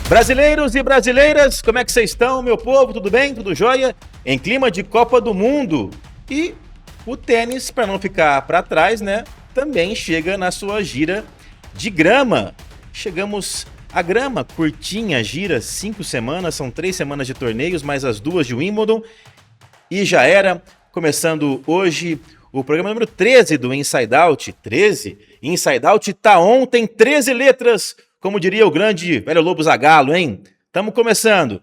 Brasileiros e brasileiras, como é que vocês estão, meu povo? Tudo bem? Tudo jóia? Em clima de Copa do Mundo. E o tênis, para não ficar para trás, né, também chega na sua gira de grama. Chegamos à grama, curtinha gira, 5 semanas, são 3 semanas de torneios, mais as 2 de Wimbledon. E já era, começando hoje o programa número 13 do Inside Out. 13? Inside Out tá on, tem 13 letras. Como diria o grande velho Lobo Zagallo, hein? Estamos começando.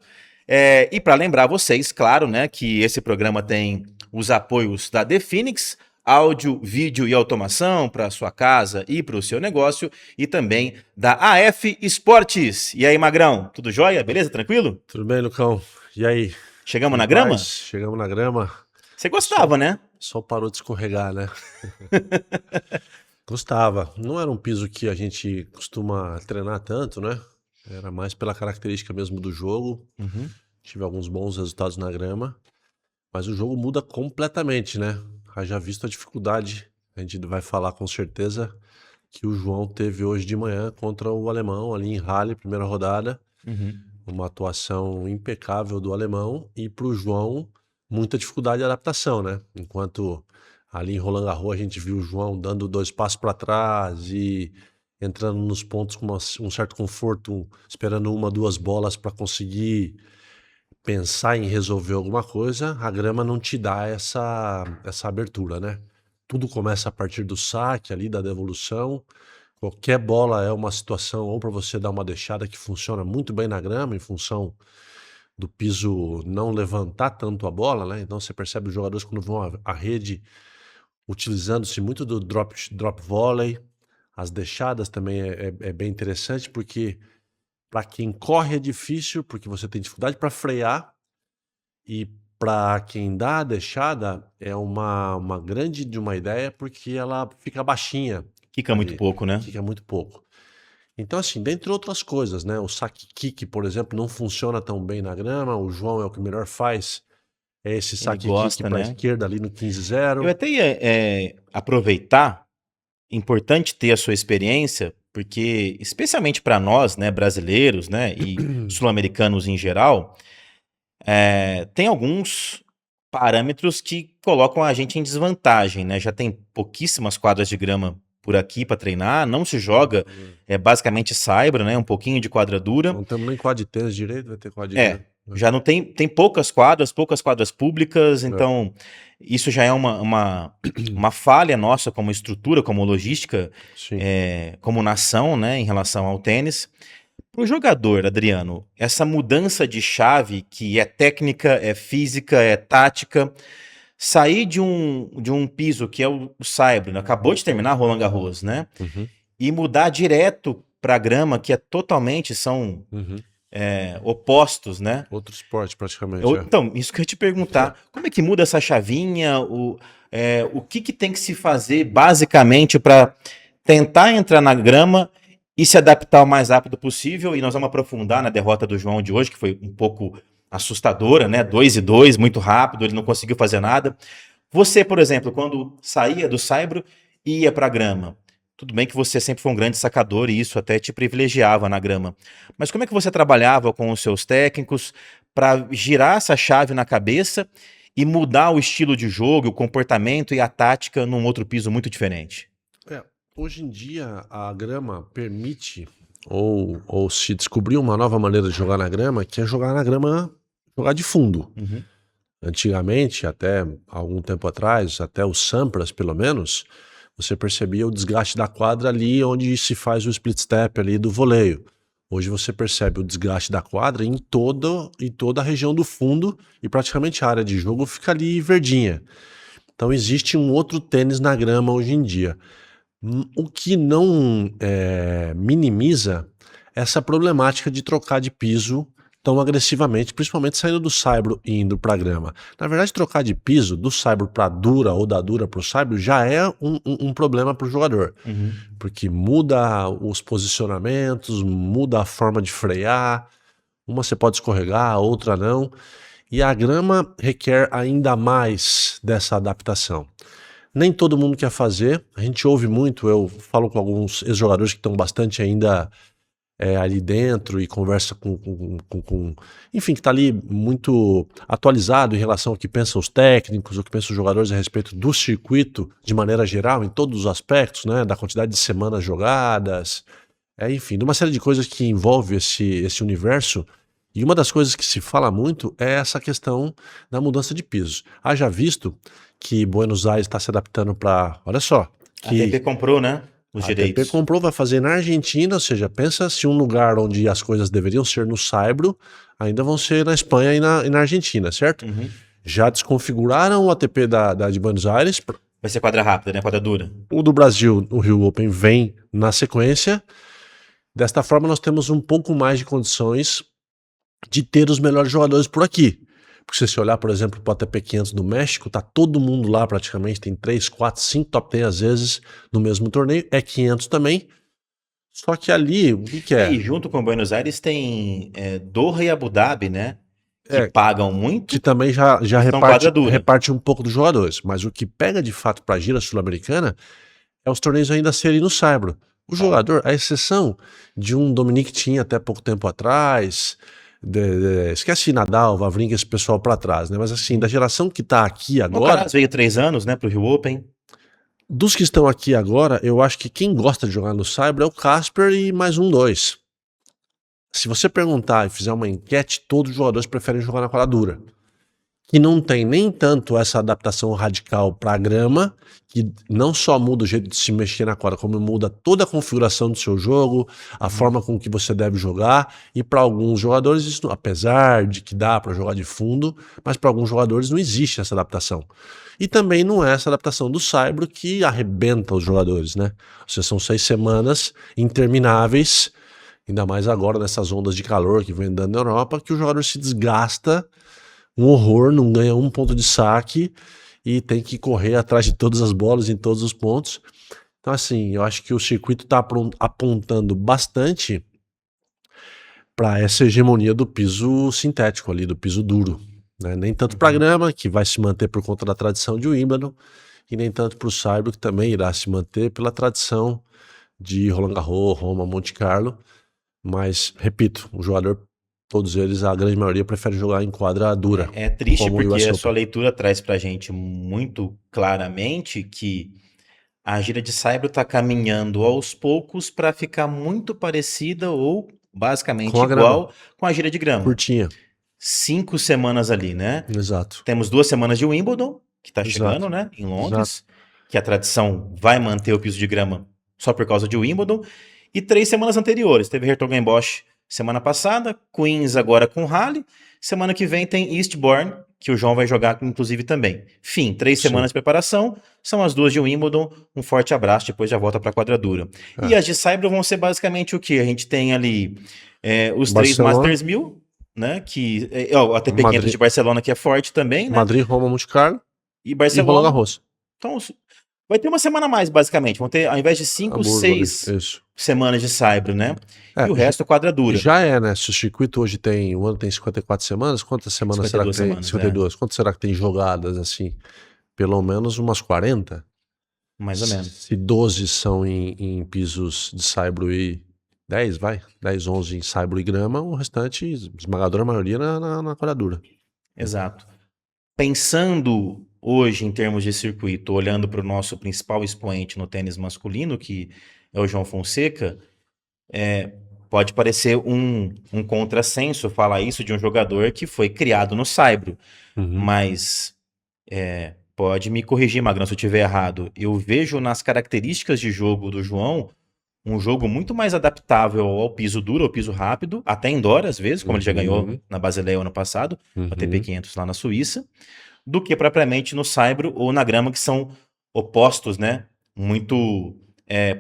E para lembrar vocês, claro, né, que esse programa tem os apoios da The Phoenix, áudio, vídeo e automação para sua casa e para o seu negócio, e também da AF Esportes. E aí, Magrão, tudo jóia? Beleza? Tranquilo? Tudo bem, Lucão? E aí? Chegamos na grama? Chegamos na grama. Você gostava, né? Só parou de escorregar, né? Gostava. Não era um piso que a gente costuma treinar tanto, né? Era mais pela característica mesmo do jogo. Tive alguns bons resultados na grama. Mas o jogo muda completamente, né? Haja visto a dificuldade. A gente vai falar com certeza que o João teve hoje de manhã contra o alemão ali em Halle, primeira rodada. Uma atuação impecável do alemão. E pro João, muita dificuldade de adaptação, né? Enquanto ali em Roland Garros a gente viu o João dando 2 passos para trás e entrando nos pontos com um certo conforto, esperando 1, 2 bolas para conseguir pensar em resolver alguma coisa. A grama não te dá essa abertura, né? Tudo começa a partir do saque ali, da devolução. Qualquer bola é uma situação ou para você dar uma deixada que funciona muito bem na grama, em função do piso não levantar tanto a bola, né? Então você percebe os jogadores quando vão à rede utilizando-se muito do drop volley. As deixadas também é bem interessante, porque para quem corre é difícil, porque você tem dificuldade para frear, e para quem dá a deixada é uma grande de uma ideia, porque ela fica baixinha. Fica muito pouco, né? Fica muito pouco. Então, assim, dentre outras coisas, né? O saque kick, por exemplo, não funciona tão bem na grama. O João é o que melhor faz. É esse saque kick para a esquerda ali no 15-0. Eu até ia aproveitar, importante ter a sua experiência, porque especialmente para nós, né, brasileiros, né, e sul-americanos em geral, tem alguns parâmetros que colocam a gente em desvantagem, né? Já tem pouquíssimas quadras de grama por aqui para treinar, não se joga, basicamente saibro, né, um pouquinho de quadra dura. Não temos nem quadra de tênis direito, vai ter quadra de tênis. Já não tem poucas quadras públicas, então isso já é uma falha nossa como estrutura, como logística, como nação, né, em relação ao tênis. Para o jogador, Adriano, essa mudança de chave, que é técnica, é física, é tática, sair de um piso que é o saibro, né, acabou de terminar Roland Garros, né, e mudar direto para a grama, que é totalmente, são opostos, né? Outro esporte, praticamente. Então, isso que eu ia te perguntar. Como é que muda essa chavinha? O que tem que se fazer, basicamente, para tentar entrar na grama e se adaptar o mais rápido possível? E nós vamos aprofundar na derrota do João de hoje, que foi um pouco assustadora, né? 2-2, muito rápido, ele não conseguiu fazer nada. Você, por exemplo, quando saía do saibro e ia para a grama, tudo bem que você sempre foi um grande sacador e isso até te privilegiava na grama. Mas como é que você trabalhava com os seus técnicos para girar essa chave na cabeça e mudar o estilo de jogo, o comportamento e a tática num outro piso muito diferente? Hoje em dia a grama permite ou se descobriu uma nova maneira de jogar na grama, que é jogar na grama, jogar de fundo. Antigamente, até algum tempo atrás, até os Sampras pelo menos, você percebia o desgaste da quadra ali onde se faz o split step ali do voleio. Hoje você percebe o desgaste da quadra em toda a região do fundo, e praticamente a área de jogo fica ali verdinha. Então existe um outro tênis na grama hoje em dia. O que não minimiza essa problemática de trocar de piso tão agressivamente, principalmente saindo do saibro e indo para a grama. Na verdade, trocar de piso do saibro para dura ou da dura para o saibro já é um problema para o jogador, porque muda os posicionamentos, muda a forma de frear, uma você pode escorregar, a outra não, e a grama requer ainda mais dessa adaptação. Nem todo mundo quer fazer, a gente ouve muito, eu falo com alguns ex-jogadores que estão bastante ainda ali dentro e conversa enfim, que está ali muito atualizado em relação ao que pensam os técnicos, o que pensam os jogadores a respeito do circuito de maneira geral, em todos os aspectos, né, da quantidade de semanas jogadas, enfim, de uma série de coisas que envolve esse universo. E uma das coisas que se fala muito é essa questão da mudança de pisos. Haja visto que Buenos Aires está se adaptando para, olha só, A ATP comprou, né, os a direitos. ATP comprou, vai fazer na Argentina, ou seja, pensa se um lugar onde as coisas deveriam ser no Saibro, ainda vão ser na Espanha e na Argentina, certo? Já desconfiguraram o ATP de Buenos Aires. Vai ser quadra rápida, né, quadra dura. O do Brasil, o Rio Open, vem na sequência. Desta forma, nós temos um pouco mais de condições de ter os melhores jogadores por aqui. Porque se você olhar, por exemplo, para o ATP 500 do México, tá todo mundo lá praticamente, tem 3, 4, 5 top 10 às vezes no mesmo torneio, é 500 também. Só que ali, o que é? E junto com Buenos Aires tem Doha e Abu Dhabi, né? Que pagam muito. Que também já reparte um pouco dos jogadores. Mas o que pega de fato para a gira sul-americana é os torneios ainda serem no Saibro. O jogador, a exceção de um Dominic Thiem até pouco tempo atrás, esquece Nadal, Wawrinka, esse pessoal para trás, né? Mas assim, da geração que tá aqui agora... O Alcaraz veio 3 anos, né, pro Rio Open. Dos que estão aqui agora, eu acho que quem gosta de jogar no Saibro é o Casper e mais 2. Se você perguntar e fizer uma enquete, todos os jogadores preferem jogar na quadra dura. Que não tem nem tanto essa adaptação radical para a grama, que não só muda o jeito de se mexer na quadra, como muda toda a configuração do seu jogo, a forma com que você deve jogar, e para alguns jogadores, isso, apesar de que dá para jogar de fundo, mas para alguns jogadores não existe essa adaptação. E também não é essa adaptação do Saibro que arrebenta os jogadores, né? Ou seja, são 6 semanas intermináveis, ainda mais agora nessas ondas de calor que vem dando na Europa, que o jogador se desgasta um horror, não ganha um ponto de saque e tem que correr atrás de todas as bolas em todos os pontos. Então assim, eu acho que o circuito está apontando bastante para essa hegemonia do piso sintético ali, do piso duro, né? Nem tanto para a grama, que vai se manter por conta da tradição de Wimbledon, e nem tanto para o Saibro, que também irá se manter pela tradição de Roland Garros, Roma, Monte Carlo. Mas, repito, o jogador, todos eles, a grande maioria, prefere jogar em quadra dura. É triste porque a sua leitura traz pra gente muito claramente que a gira de Saibro tá caminhando aos poucos para ficar muito parecida ou basicamente igual com a gira de grama. Curtinha. 5 semanas ali, né? Exato. Temos 2 semanas de Wimbledon, que tá chegando, né? Em Londres, que a tradição vai manter o piso de grama só por causa de Wimbledon. E 3 semanas anteriores. Teve Hertogenbosch semana passada, Queens agora com Halle. Semana que vem tem Eastbourne, que o João vai jogar inclusive também. Fim, 3 semanas de preparação, são as 2 de Wimbledon. Um forte abraço, depois já volta para a quadra dura. E as de Saibro vão ser basicamente o que? A gente tem ali os 3 Masters 1000, né? Que, o ATP 500 de Barcelona, que é forte também, né? Madrid, Roma, Monte Carlo e Barcelona. E Roland Garros. Então, vai ter uma semana a mais, basicamente. Vão ter, ao invés de 5, 6 semanas de Saibro, né? E o resto quadra dura. Já né? Se o circuito hoje tem, o ano tem 54 semanas, quantas semanas será que tem? 52. Quantas será que tem jogadas, assim? Pelo menos umas 40? Mais ou menos. Se 12 são em pisos de Saibro e 10, 10, 11 em Saibro e grama, o restante, esmagadora maioria na quadra dura. Exato. Pensando hoje em termos de circuito, olhando para o nosso principal expoente no tênis masculino, que é o João Fonseca, pode parecer um contrassenso falar isso de um jogador que foi criado no Saibro, mas pode me corrigir, Magrão, se eu estiver errado. Eu vejo nas características de jogo do João um jogo muito mais adaptável ao piso duro, ao piso rápido, até indoor às vezes, como ele já ganhou na Basileia ano passado, no ATP 500 lá na Suíça, do que propriamente no Saibro ou na grama, que são opostos, né? Muito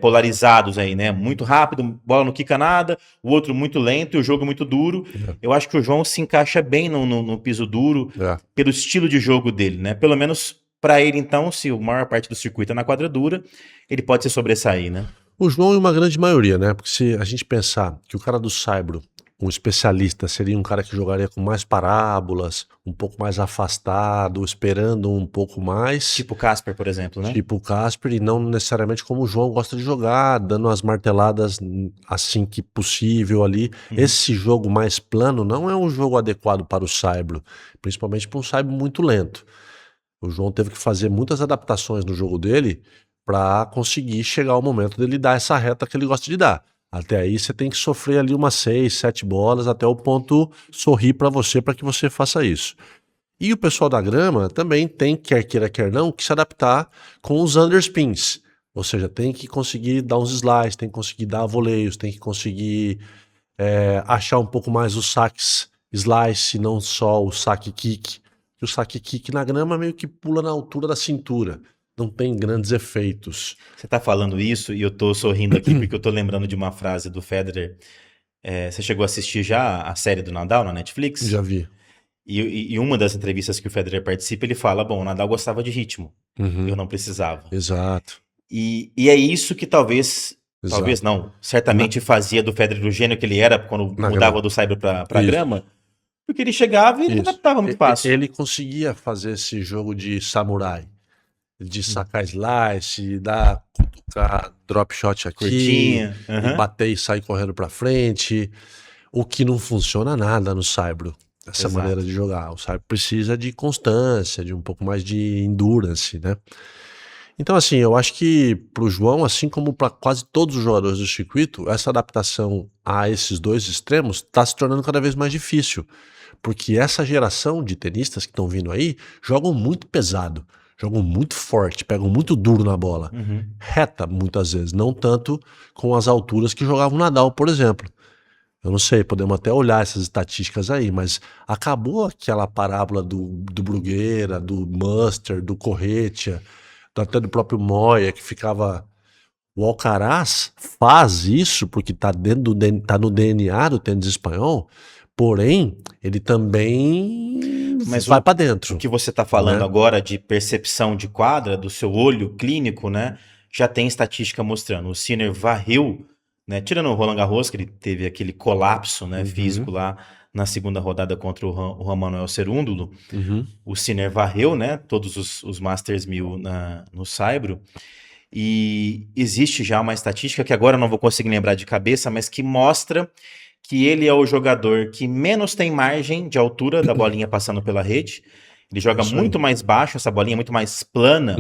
polarizados aí, né? Muito rápido, bola não quica nada, o outro muito lento e o jogo muito duro. Eu acho que o João se encaixa bem no piso duro, pelo estilo de jogo dele, né? Pelo menos para ele, então, se a maior parte do circuito é na quadra dura, ele pode se sobressair, né? O João é uma grande maioria, né? Porque se a gente pensar que o cara do Saibro um especialista seria um cara que jogaria com mais parábolas, um pouco mais afastado, esperando um pouco mais. Tipo o Casper, por exemplo, né? Tipo o Casper, e não necessariamente como o João gosta de jogar, dando as marteladas assim que possível ali. Esse jogo mais plano não é um jogo adequado para o Saibro, principalmente para um Saibro muito lento. O João teve que fazer muitas adaptações no jogo dele para conseguir chegar ao momento dele dar essa reta que ele gosta de dar. Até aí você tem que sofrer ali umas 6, 7 bolas até o ponto sorrir para que você faça isso. E o pessoal da grama também tem, quer queira, quer não, que se adaptar com os underspins. Ou seja, tem que conseguir dar uns slides, tem que conseguir dar voleios, tem que conseguir achar um pouco mais os saques slice, não só o saque kick. O saque kick na grama meio que pula na altura da cintura. Não tem grandes efeitos. Você tá falando isso e eu tô sorrindo aqui porque eu tô lembrando de uma frase do Federer. Você chegou a assistir já a série do Nadal na Netflix? Já vi. E uma das entrevistas que o Federer participa, ele fala, bom, o Nadal gostava de ritmo, eu não precisava. Exato. E é isso que talvez não, certamente fazia do Federer o gênio que ele era quando mudava grama. do saibro pra grama, porque ele chegava e ele adaptava muito fácil. Ele conseguia fazer esse jogo de samurai, de sacar slice, dar cutucar drop shot aqui, Curtinha, e bater e sair correndo pra frente, o que não funciona nada no saibro. Essa maneira de jogar. O saibro precisa de constância, de um pouco mais de endurance, né? Então, assim, eu acho que pro João, assim como para quase todos os jogadores do circuito, essa adaptação a esses dois extremos está se tornando cada vez mais difícil. Porque essa geração de tenistas que estão vindo aí jogam muito pesado, jogam muito forte, pegam muito duro na bola. Reta, muitas vezes, não tanto com as alturas que jogava o Nadal, por exemplo. Eu não sei, podemos até olhar essas estatísticas aí, mas acabou aquela parábola do Bruguera, do Muster, do Corretia, até do próprio Moya, que ficava... O Alcaraz faz isso porque tá no DNA do tênis espanhol, porém, ele também vai para dentro. O que você tá falando agora de percepção de quadra, do seu olho clínico, né? Já tem estatística mostrando. O Sinner varreu, né, tirando o Roland Garros, que ele teve aquele colapso, né, físico lá na segunda rodada contra o Juan Manuel Cerúndulo. O Sinner varreu, né, todos os Masters 1000 no saibro. E existe já uma estatística que agora eu não vou conseguir lembrar de cabeça, mas que mostra que ele é o jogador que menos tem margem de altura da bolinha passando pela rede. Ele joga muito mais baixo, essa bolinha é muito mais plana.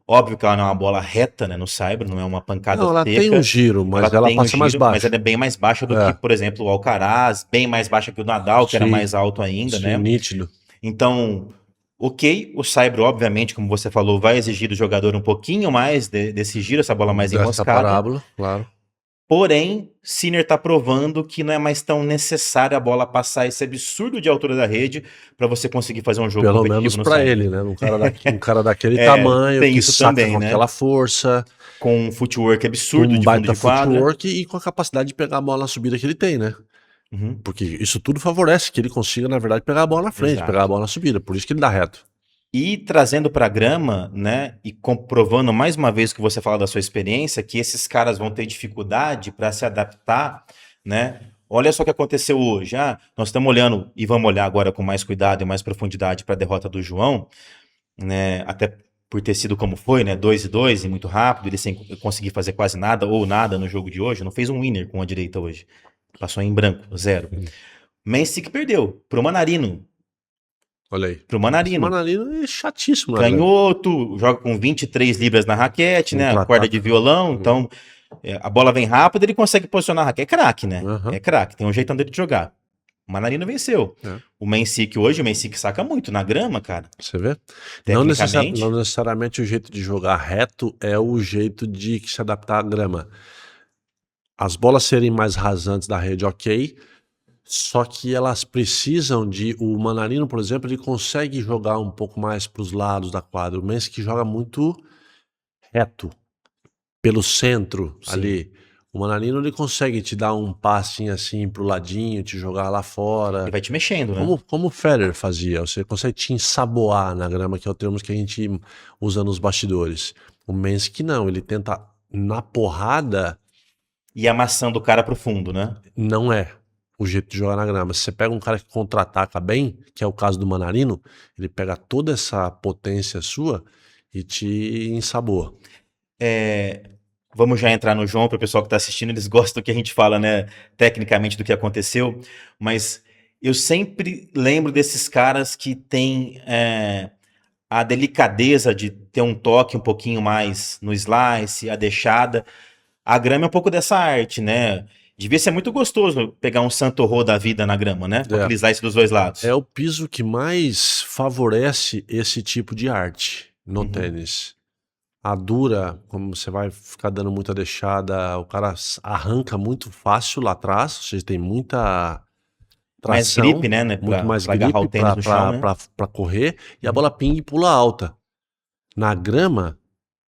Óbvio que ela não é uma bola reta, né, no saibro, não é uma pancada seca. Ela tem um giro, mas ela passa mais baixo. Mas ela é bem mais baixa do que, por exemplo, o Alcaraz, bem mais baixa que o Nadal, que era mais alto ainda, né? Nítido. Então, ok, o saibro, obviamente, como você falou, vai exigir do jogador um pouquinho mais desse giro, essa bola mais enroscada. Parábola, claro. Porém, Sinner está provando que não é mais tão necessário a bola passar esse absurdo de altura da rede para você conseguir fazer um jogo competitivo. Pelo menos para ele, né? Um cara daquele tamanho, tem que isso saca também, com né? aquela força. Com um footwork absurdo de fundo de quadra. Footwork e com a capacidade de pegar a bola na subida que ele tem, né? Porque isso tudo favorece que ele consiga, na verdade, pegar a bola na frente, pegar a bola na subida. Por isso que ele dá reto. E trazendo para a grama, né, e comprovando mais uma vez que você fala da sua experiência, que esses caras vão ter dificuldade para se adaptar, né? Olha só o que aconteceu hoje. Nós estamos olhando, e vamos olhar agora com mais cuidado e mais profundidade para a derrota do João, né? Até por ter sido como foi, né? 2-2 e muito rápido, ele sem conseguir fazer quase nada ou nada no jogo de hoje. Não fez um winner com a direita hoje. Passou em branco, 0. Mensik perdeu pro Manarino. Olha aí. Pro Manarino. O Manarino é chatíssimo. Canhoto, joga com 23 libras na raquete, né? A corda de violão, então a bola vem rápida, ele consegue posicionar a raquete. É craque, né? É craque, tem um jeitão dele de jogar. O Manarino venceu. O Mensik hoje, o Mensik saca muito na grama, cara. Você vê? Tecnicamente. Não necessariamente o jeito de jogar reto é o jeito de se adaptar à grama. As bolas serem mais rasantes da rede, ok. Só que elas precisam de... O Manarino, por exemplo, ele consegue jogar um pouco mais para os lados da quadra. O Mensik joga muito reto, pelo centro ali. O Manarino, ele consegue te dar um passinho assim pro ladinho, te jogar lá fora. Ele vai te mexendo, né? Como o Federer fazia. Você consegue te ensaboar na grama, que é o termo que a gente usa nos bastidores. O Mensik não, ele tenta na porrada... E amassando o cara pro fundo, né? Não é. o jeito de jogar na grama. Se você pega um cara que contra-ataca bem, que é o caso do Manarino, ele pega toda essa potência sua e te ensaboa. Vamos já entrar no João, para o pessoal que está assistindo, eles gostam do que a gente fala, né, tecnicamente do que aconteceu, mas eu sempre lembro desses caras que têm a delicadeza de ter um toque um pouquinho mais no slice, a deixada. A grama é um pouco dessa arte, né? Devia ser muito gostoso pegar um Santorô da vida na grama, né? Com aquele slice dos dois lados. É o piso que mais favorece esse tipo de arte no tênis. A dura, como você vai ficar dando muita deixada, o cara arranca muito fácil lá atrás, ou seja, tem muita tração. Mais gripe, né? Muito mais pra agarrar o gripe tênis no chão, né? pra correr, e a bola pinga e pula alta. Na grama,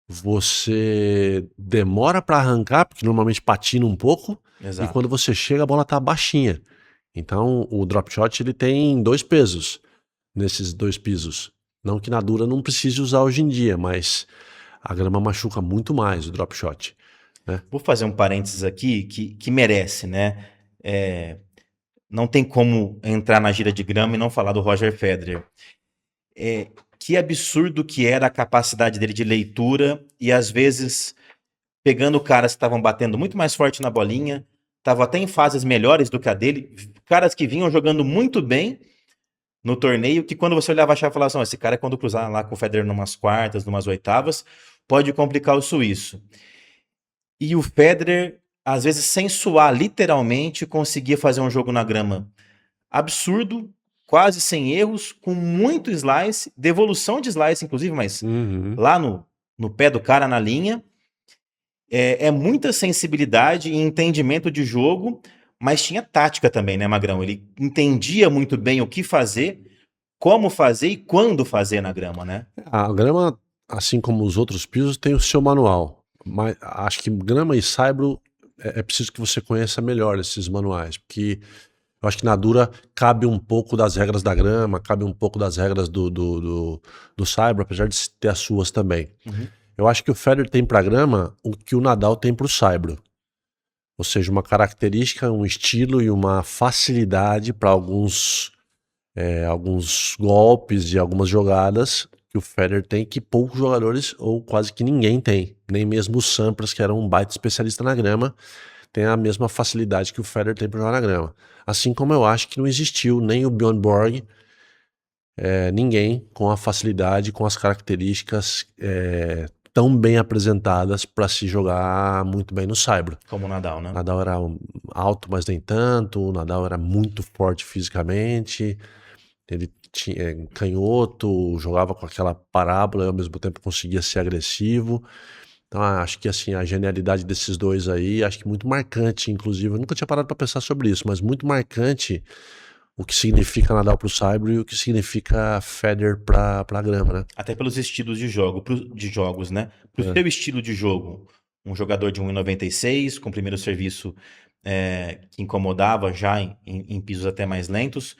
você demora pra arrancar, porque normalmente patina um pouco, Exato. e quando você chega a bola tá baixinha. Então o drop shot ele tem 2 pesos nesses 2 pisos. Não que na dura não precise usar hoje em dia, mas a grama machuca muito mais o drop shot, né? Vou fazer um parênteses aqui que merece, né? Não tem como entrar na gira de grama e não falar do Roger Federer. Que absurdo que era a capacidade dele de leitura e às vezes pegando caras que estavam batendo muito mais forte na bolinha, estavam até em fases melhores do que a dele, caras que vinham jogando muito bem no torneio, que quando você olhava a chave e falava assim, esse cara quando cruzar lá com o Federer numas quartas, numas oitavas, pode complicar o suíço. E o Federer, às vezes sem suar literalmente, conseguia fazer um jogo na grama absurdo, quase sem erros, com muito slice, devolução de slice inclusive, mas lá no pé do cara na linha. É muita sensibilidade e entendimento de jogo, mas tinha tática também, né, Magrão? Ele entendia muito bem o que fazer, como fazer e quando fazer na grama, né? A grama, assim como os outros pisos, tem o seu manual. Mas acho que grama e saibro é preciso que você conheça melhor esses manuais, porque eu acho que na dura cabe um pouco das regras da grama, cabe um pouco das regras do saibro, apesar de ter as suas também. Eu acho que o Federer tem para grama o que o Nadal tem para o saibro. Ou seja, uma característica, um estilo e uma facilidade para alguns golpes e algumas jogadas que o Federer tem que poucos jogadores ou quase que ninguém tem. Nem mesmo o Sampras, que era um baita especialista na grama, tem a mesma facilidade que o Federer tem para jogar na grama. Assim como eu acho que não existiu nem o Bjorn Borg, ninguém com a facilidade, com as características tão bem apresentadas para se jogar muito bem no saibro. Como o Nadal, né? O Nadal era alto, mas nem tanto. O Nadal era muito forte fisicamente. Ele tinha canhoto, jogava com aquela parábola e ao mesmo tempo conseguia ser agressivo. Então acho que assim, a genialidade desses dois aí, acho que muito marcante, inclusive. Eu nunca tinha parado para pensar sobre isso, mas muito marcante o que significa Nadal pro saibro e o que significa Federer pra grama, né? Até pelos estilos de jogos, né? Pro seu estilo de jogo, um jogador de 1,96, com primeiro serviço que incomodava já em pisos até mais lentos.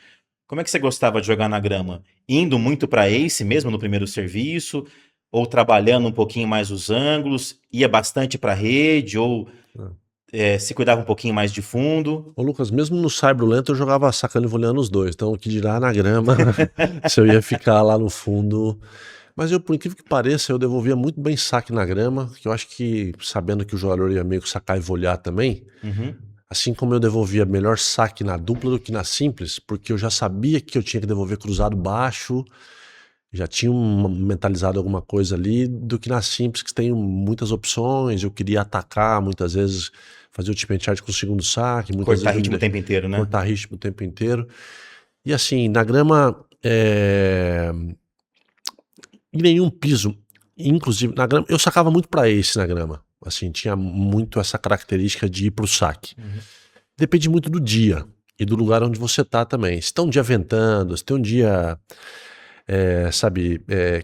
Como é que você gostava de jogar na grama? Indo muito para ace mesmo no primeiro serviço? Ou trabalhando um pouquinho mais os ângulos? Ia bastante para rede? Ou se cuidava um pouquinho mais de fundo? Ô Lucas, mesmo no saibro lento eu jogava sacando e voleando os dois. Então o que dirá na grama se eu ia ficar lá no fundo. Mas eu, por incrível que pareça, eu devolvia muito bem saque na grama. Que eu acho que, sabendo que o jogador ia meio que sacar e volear também, assim como eu devolvia melhor saque na dupla do que na simples, porque eu já sabia que eu tinha que devolver cruzado baixo, já tinha mentalizado alguma coisa ali, do que na simples, que tem muitas opções, eu queria atacar muitas vezes, fazer o tip and charge com o segundo saque. Muitas Cortar vezes ritmo o tempo inteiro, né? Cortar ritmo o tempo inteiro. E assim, na grama, em nenhum piso, inclusive na grama, eu sacava muito pra ace na grama. Assim, tinha muito essa característica de ir pro saque. Depende muito do dia e do lugar onde você tá também. Se tá um dia ventando, se tem um dia,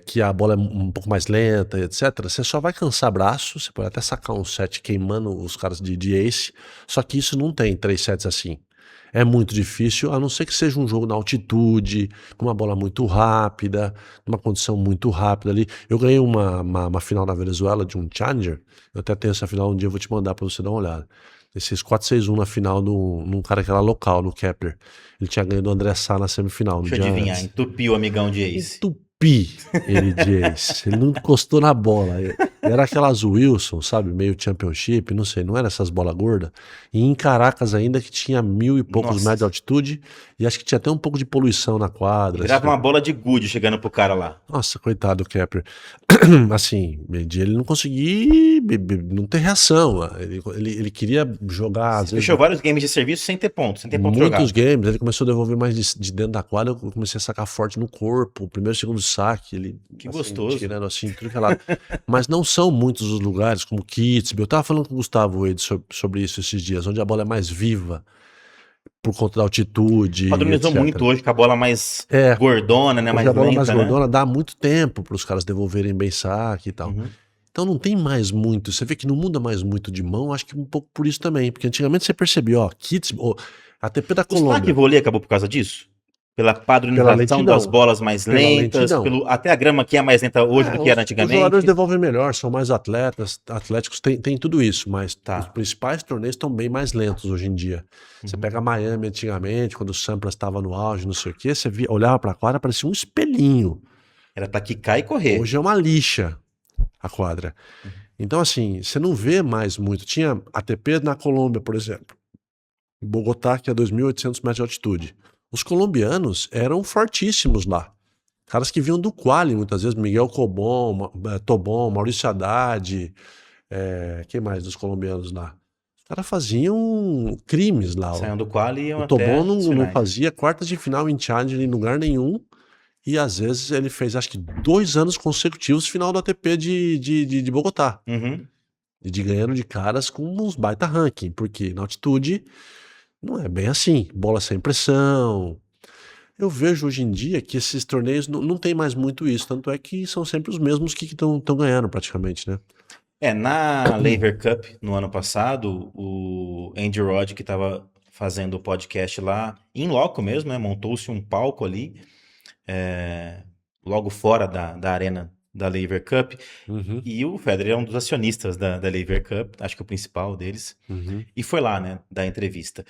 que a bola é um pouco mais lenta, etc., você só vai cansar braço, você pode até sacar um set queimando os caras de ace, só que isso não tem 3 sets assim. É muito difícil, a não ser que seja um jogo na altitude, com uma bola muito rápida, numa condição muito rápida ali. Eu ganhei uma final na Venezuela de um Challenger, eu até tenho essa final, um dia eu vou te mandar para você dar uma olhada. Ele fez 4-6-1 na final num cara que era local, no Kepler. Ele tinha ganho do André Sá na semifinal. Deixa eu adivinhar, entupiu o amigão de Ace. Ele de Ace. Ele não encostou na bola. Era aquelas Wilson, sabe? Meio championship, não sei. Não era essas bolas gordas. E em Caracas ainda que tinha 1000 e poucos metros de altitude. E acho que tinha até um pouco de poluição na quadra. Virava uma bola de gude chegando pro cara lá. Nossa, coitado do Kepler. Assim, ele não conseguia não ter reação. Ele queria jogar. Às vezes, fechou vários games de serviço sem ter ponto jogado. Muitos games. Ele começou a devolver mais de dentro da quadra. Eu comecei a sacar forte no corpo. O primeiro e segundo saque. Ele, que assim, gostoso. Tirando assim, tudo que é lado. Mas não são muitos os lugares, como Kitzbühel. Eu tava falando com o Gustavo Wade sobre isso esses dias, onde a bola é mais viva. Por conta da altitude. Padronizou muito hoje com a bola mais gordona, né? Mais a bola lenta, mais né? gordona dá muito tempo para os caras devolverem bem saque e tal. Então não tem mais muito. Você vê que não muda mais muito de mão, acho que um pouco por isso também. Porque antigamente você percebia, Kitzbühel, ATP da Colômbia. O saque vôlei acabou por causa disso? Pela padronização das bolas mais lentas, até a grama que é mais lenta hoje do que era antigamente. Os jogadores devolvem melhor, são mais atléticos, tem tudo isso, mas os principais torneios estão bem mais lentos hoje em dia. Você pega Miami antigamente, quando o Sampras estava no auge, não sei o quê, você olhava para a quadra, parecia um espelhinho. Era para quicar e correr. Hoje é uma lixa a quadra. Então, assim, você não vê mais muito. Tinha ATP na Colômbia, por exemplo. Em Bogotá, que é 2.800 metros de altitude. Os colombianos eram fortíssimos lá. Caras que vinham do quali, muitas vezes, Miguel Tobon, Maurício Haddad, quem mais dos colombianos lá? Os caras faziam crimes lá. Saiam do quali e iam o Tobon até não fazia quartas de final em challenge em lugar nenhum, e às vezes ele fez, acho que 2 anos consecutivos final do ATP de Bogotá. E ganhando de caras com uns baita ranking, porque na altitude não é bem assim, bola sem pressão. Eu vejo hoje em dia que esses torneios não tem mais muito isso, tanto é que são sempre os mesmos que estão ganhando praticamente, né? Na Laver Cup, no ano passado, o Andy Roddick, que estava fazendo o podcast lá, em loco mesmo, né? Montou-se um palco ali, logo fora da arena da Laver Cup, e o Federer é um dos acionistas da Laver Cup, acho que o principal deles, e foi lá, né, dar entrevista.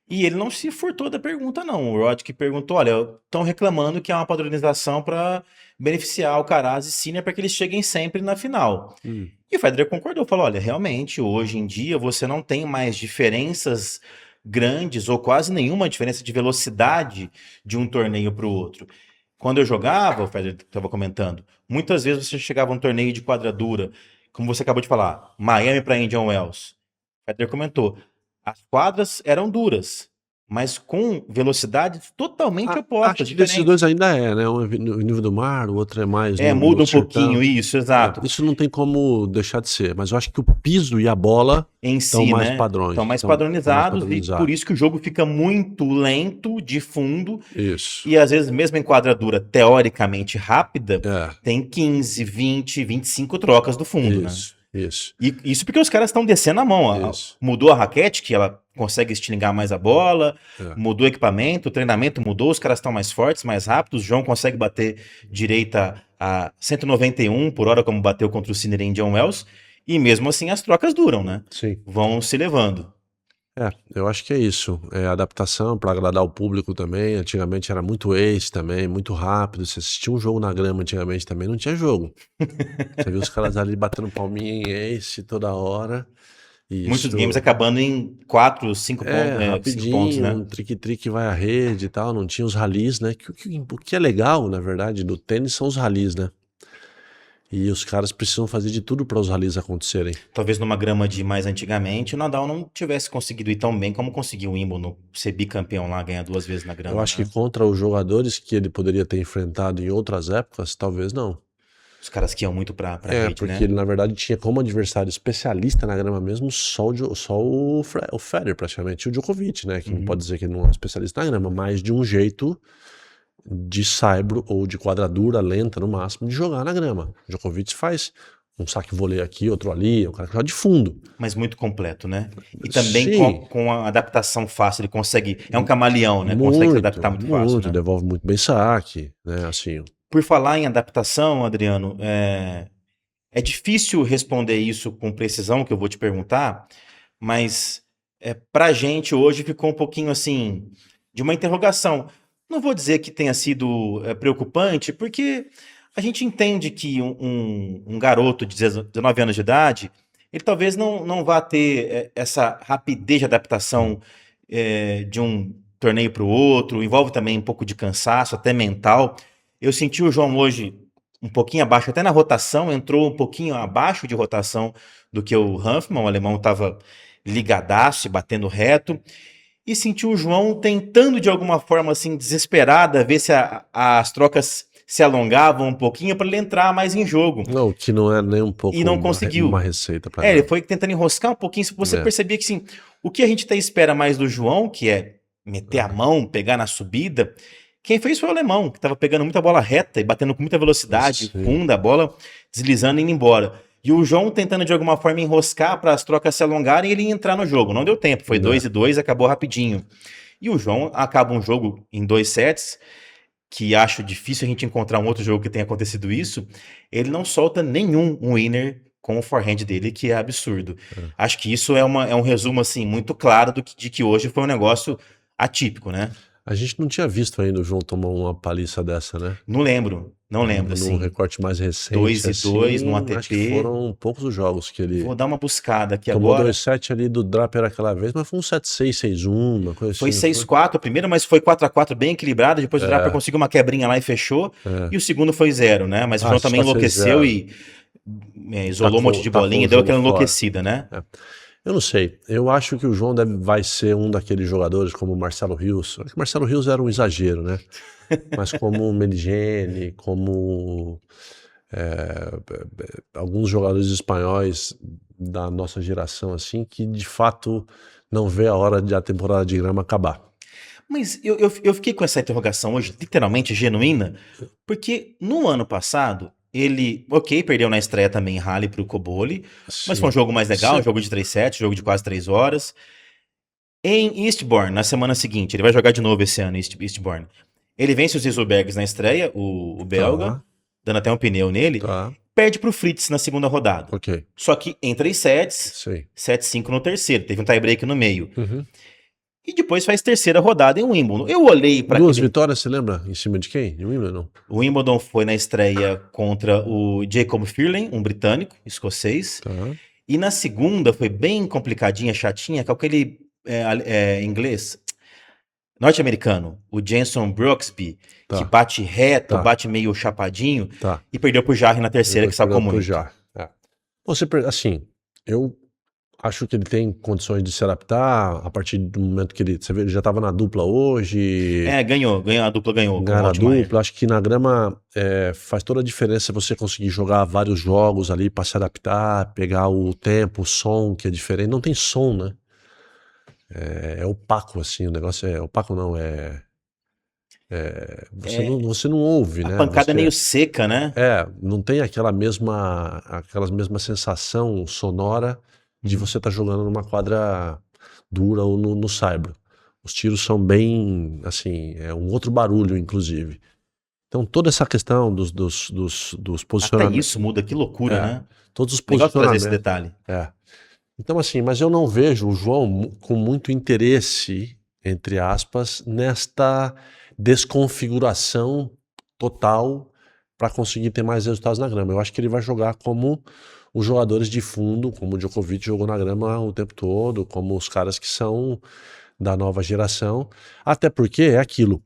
E ele não se furtou da pergunta, não. O Roddick perguntou, olha, estão reclamando que é uma padronização para beneficiar o Alcaraz e Sinner para que eles cheguem sempre na final. E o Federer concordou, falou, olha, realmente, hoje em dia você não tem mais diferenças grandes ou quase nenhuma diferença de velocidade de um torneio para o outro. Quando eu jogava, o Federer estava comentando, muitas vezes você chegava a um torneio de quadradura, como você acabou de falar, Miami para Indian Wells. O Federer comentou, as quadras eram duras, mas com velocidades totalmente opostas. Acho que desses dois ainda né? Um é no nível do mar, o outro é mais... muda um pouquinho isso, exato. Isso não tem como deixar de ser, mas eu acho que o piso e a bola estão mais padrões. Estão mais padronizados e por isso que o jogo fica muito lento, de fundo. Isso. E às vezes, mesmo em quadradura teoricamente rápida, tem 15, 20, 25 trocas do fundo, né? Isso. E isso porque os caras estão descendo a mão. Mudou a raquete, que ela consegue estilingar mais a bola, mudou o equipamento, o treinamento mudou, os caras estão mais fortes, mais rápidos. O João consegue bater direita a 191 por hora, como bateu contra o Sinner em Indian Wells. E mesmo assim as trocas duram, né? Sim. Vão se levando. Eu acho que é isso. Adaptação para agradar o público também. Antigamente era muito ace também, muito rápido. Você assistia um jogo na grama antigamente também, não tinha jogo. Você viu os caras ali batendo palminha em ace toda hora. Muitos games acabando em 4, 5 pontos, rapidinho, 5 pontos, né? Um trick vai à rede e tal. Não tinha os rallies, né? O que é legal, na verdade, do tênis são os rallies, né? E os caras precisam fazer de tudo para os rallies acontecerem. Talvez numa grama de mais antigamente, o Nadal não tivesse conseguido ir tão bem como conseguiu o Wimbledon, ser bicampeão lá, ganhar 2 vezes na grama. Eu acho que contra os jogadores que ele poderia ter enfrentado em outras épocas, talvez não. Os caras que iam muito pra rede, porque né? ele, na verdade, tinha como adversário especialista na grama mesmo só o Federer, praticamente, e o Djokovic, né? Que não pode dizer que ele não é especialista na grama, mas de um jeito de saibro ou de quadradura lenta no máximo de jogar na grama. O Djokovic faz um saque vôlei aqui, outro ali, o cara que joga de fundo. Mas muito completo, né? E também com a adaptação fácil, ele consegue... É um camaleão, né? Consegue se adaptar muito fácil, né? Devolve muito bem saque, né? Assim... Por falar em adaptação, Adriano, é difícil responder isso com precisão, que eu vou te perguntar, mas pra gente hoje ficou um pouquinho assim, de uma interrogação. Não vou dizer que tenha sido preocupante, porque a gente entende que um garoto de 19 anos de idade, ele talvez não vá ter essa rapidez de adaptação de um torneio para o outro, envolve também um pouco de cansaço, até mental. Eu senti o João hoje um pouquinho abaixo, até na rotação, entrou um pouquinho abaixo de rotação do que o Hanfmann, o alemão estava ligadaço, e batendo reto, e senti o João tentando de alguma forma assim desesperada ver se as trocas se alongavam um pouquinho para ele entrar mais em jogo. Não, que não é nem um pouco E não conseguiu. uma receita para ele foi tentando enroscar um pouquinho. Você percebia que sim, o que a gente espera mais do João, que é meter a mão, pegar na subida, quem fez foi o alemão, que estava pegando muita bola reta e batendo com muita velocidade, funda a bola, deslizando e indo embora. E o João tentando de alguma forma enroscar para as trocas se alongarem e ele entrar no jogo. Não deu tempo, foi 2-2, acabou rapidinho. E o João acaba um jogo em 2 sets, que acho difícil a gente encontrar um outro jogo que tenha acontecido isso. Ele não solta nenhum winner com o forehand dele, que é absurdo. Acho que isso é um resumo assim muito claro de que hoje foi um negócio atípico, né? A gente não tinha visto ainda o João tomar uma paliça dessa, né? Não lembro, assim. Num recorte mais recente. 2-2 no ATP. Acho que foram poucos os jogos que ele... Vou dar uma buscada aqui tomou agora. Tomou 2-7 ali do Draper aquela vez, mas foi um 7-6, 6-1, uma coisa foi assim. Foi 6-4 a primeira, mas foi 4-4 bem equilibrado. Depois o Draper conseguiu uma quebrinha lá e fechou. E o segundo foi 0, né? Mas o João também enlouqueceu e isolou um monte de bolinha, deu aquela enlouquecida, né? Eu não sei. Eu acho que o João vai ser um daqueles jogadores como o Marcelo Rios. O Marcelo Rios era um exagero, né? Mas como o Meligeni, como alguns jogadores espanhóis da nossa geração, assim, que de fato não vê a hora de a temporada de grama acabar. Mas eu fiquei com essa interrogação hoje, literalmente genuína, porque no ano passado ele, perdeu na estreia também em Halle pro Cobolli, mas foi um jogo mais legal, um jogo de 3 sets, jogo de quase 3 horas. Em Eastbourne, na semana seguinte, ele vai jogar de novo esse ano, Eastbourne. Ele vence os Iselbergs na estreia, o belga, dando até um pneu nele, perde pro Fritz na segunda rodada. Só que em 3 sets, 7-5 no terceiro, teve um tie-break no meio. E depois faz terceira rodada em Wimbledon. Eu olhei para 2 vitórias, você lembra? Em cima de quem? Em Wimbledon? O Wimbledon foi na estreia contra o Jacob Firlin, um britânico, escocês. E na segunda foi bem complicadinha, chatinha, com aquele inglês, norte-americano, o Jenson Brooksby, que bate reto, bate meio chapadinho, e perdeu pro Jarre na terceira, que sacou muito. Você, assim, eu acho que ele tem condições de se adaptar a partir do momento que você vê, ele já estava na dupla hoje. Ganhou, a dupla ganhou. Ganhar a dupla, acho que na grama faz toda a diferença você conseguir jogar vários jogos ali para se adaptar, pegar o tempo, o som, que é diferente. Não tem som, né? É opaco, assim, o negócio é opaco, não, você não ouve, né? A pancada é meio seca, né? Não tem aquela mesma sensação sonora de você estar jogando numa quadra dura ou no saibro. Os tiros são bem, assim, é um outro barulho, inclusive. Então toda essa questão dos posicionamentos... Até isso muda, que loucura, né? Todos os posicionamentos. Legal trazer esse detalhe. Então assim, mas eu não vejo o João com muito interesse, entre aspas, nesta desconfiguração total para conseguir ter mais resultados na grama. Eu acho que ele vai jogar como os jogadores de fundo, como o Djokovic jogou na grama o tempo todo, como os caras que são da nova geração, até porque é aquilo.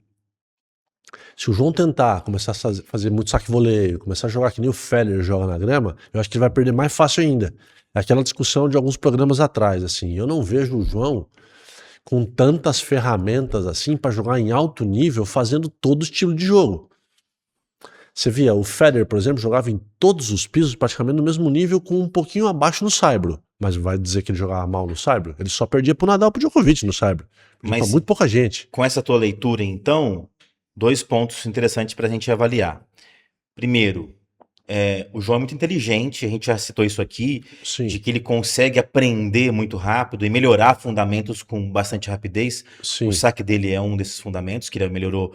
Se o João tentar começar a fazer muito saque-voleio, começar a jogar que nem o Federer joga na grama, eu acho que ele vai perder mais fácil ainda. É aquela discussão de alguns programas atrás, assim, eu não vejo o João com tantas ferramentas assim para jogar em alto nível, fazendo todo estilo de jogo. Você via, o Federer, por exemplo, jogava em todos os pisos praticamente no mesmo nível, com um pouquinho abaixo no saibro. Mas vai dizer que ele jogava mal no saibro? Ele só perdia pro Nadal e pro Djokovic no saibro. Mas muito pouca gente. Com essa tua leitura, então, 2 pontos interessantes pra gente avaliar. Primeiro, o João é muito inteligente, a gente já citou isso aqui, de que ele consegue aprender muito rápido e melhorar fundamentos com bastante rapidez. O saque dele é um desses fundamentos, que ele melhorou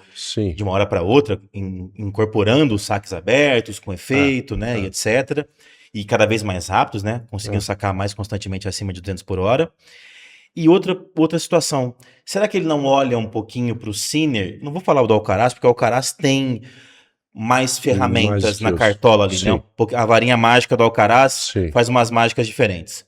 de uma hora para outra, incorporando os saques abertos, com efeito, né, e etc. E cada vez mais rápidos, né, conseguindo sacar mais constantemente acima de 200 por hora. E outra situação, será que ele não olha um pouquinho para o Sinner? Não vou falar o do Alcaraz, porque o Alcaraz tem mais Tem mais ferramentas na skills. cartola ali, né? Sim, A varinha mágica do Alcaraz sim. faz umas mágicas diferentes.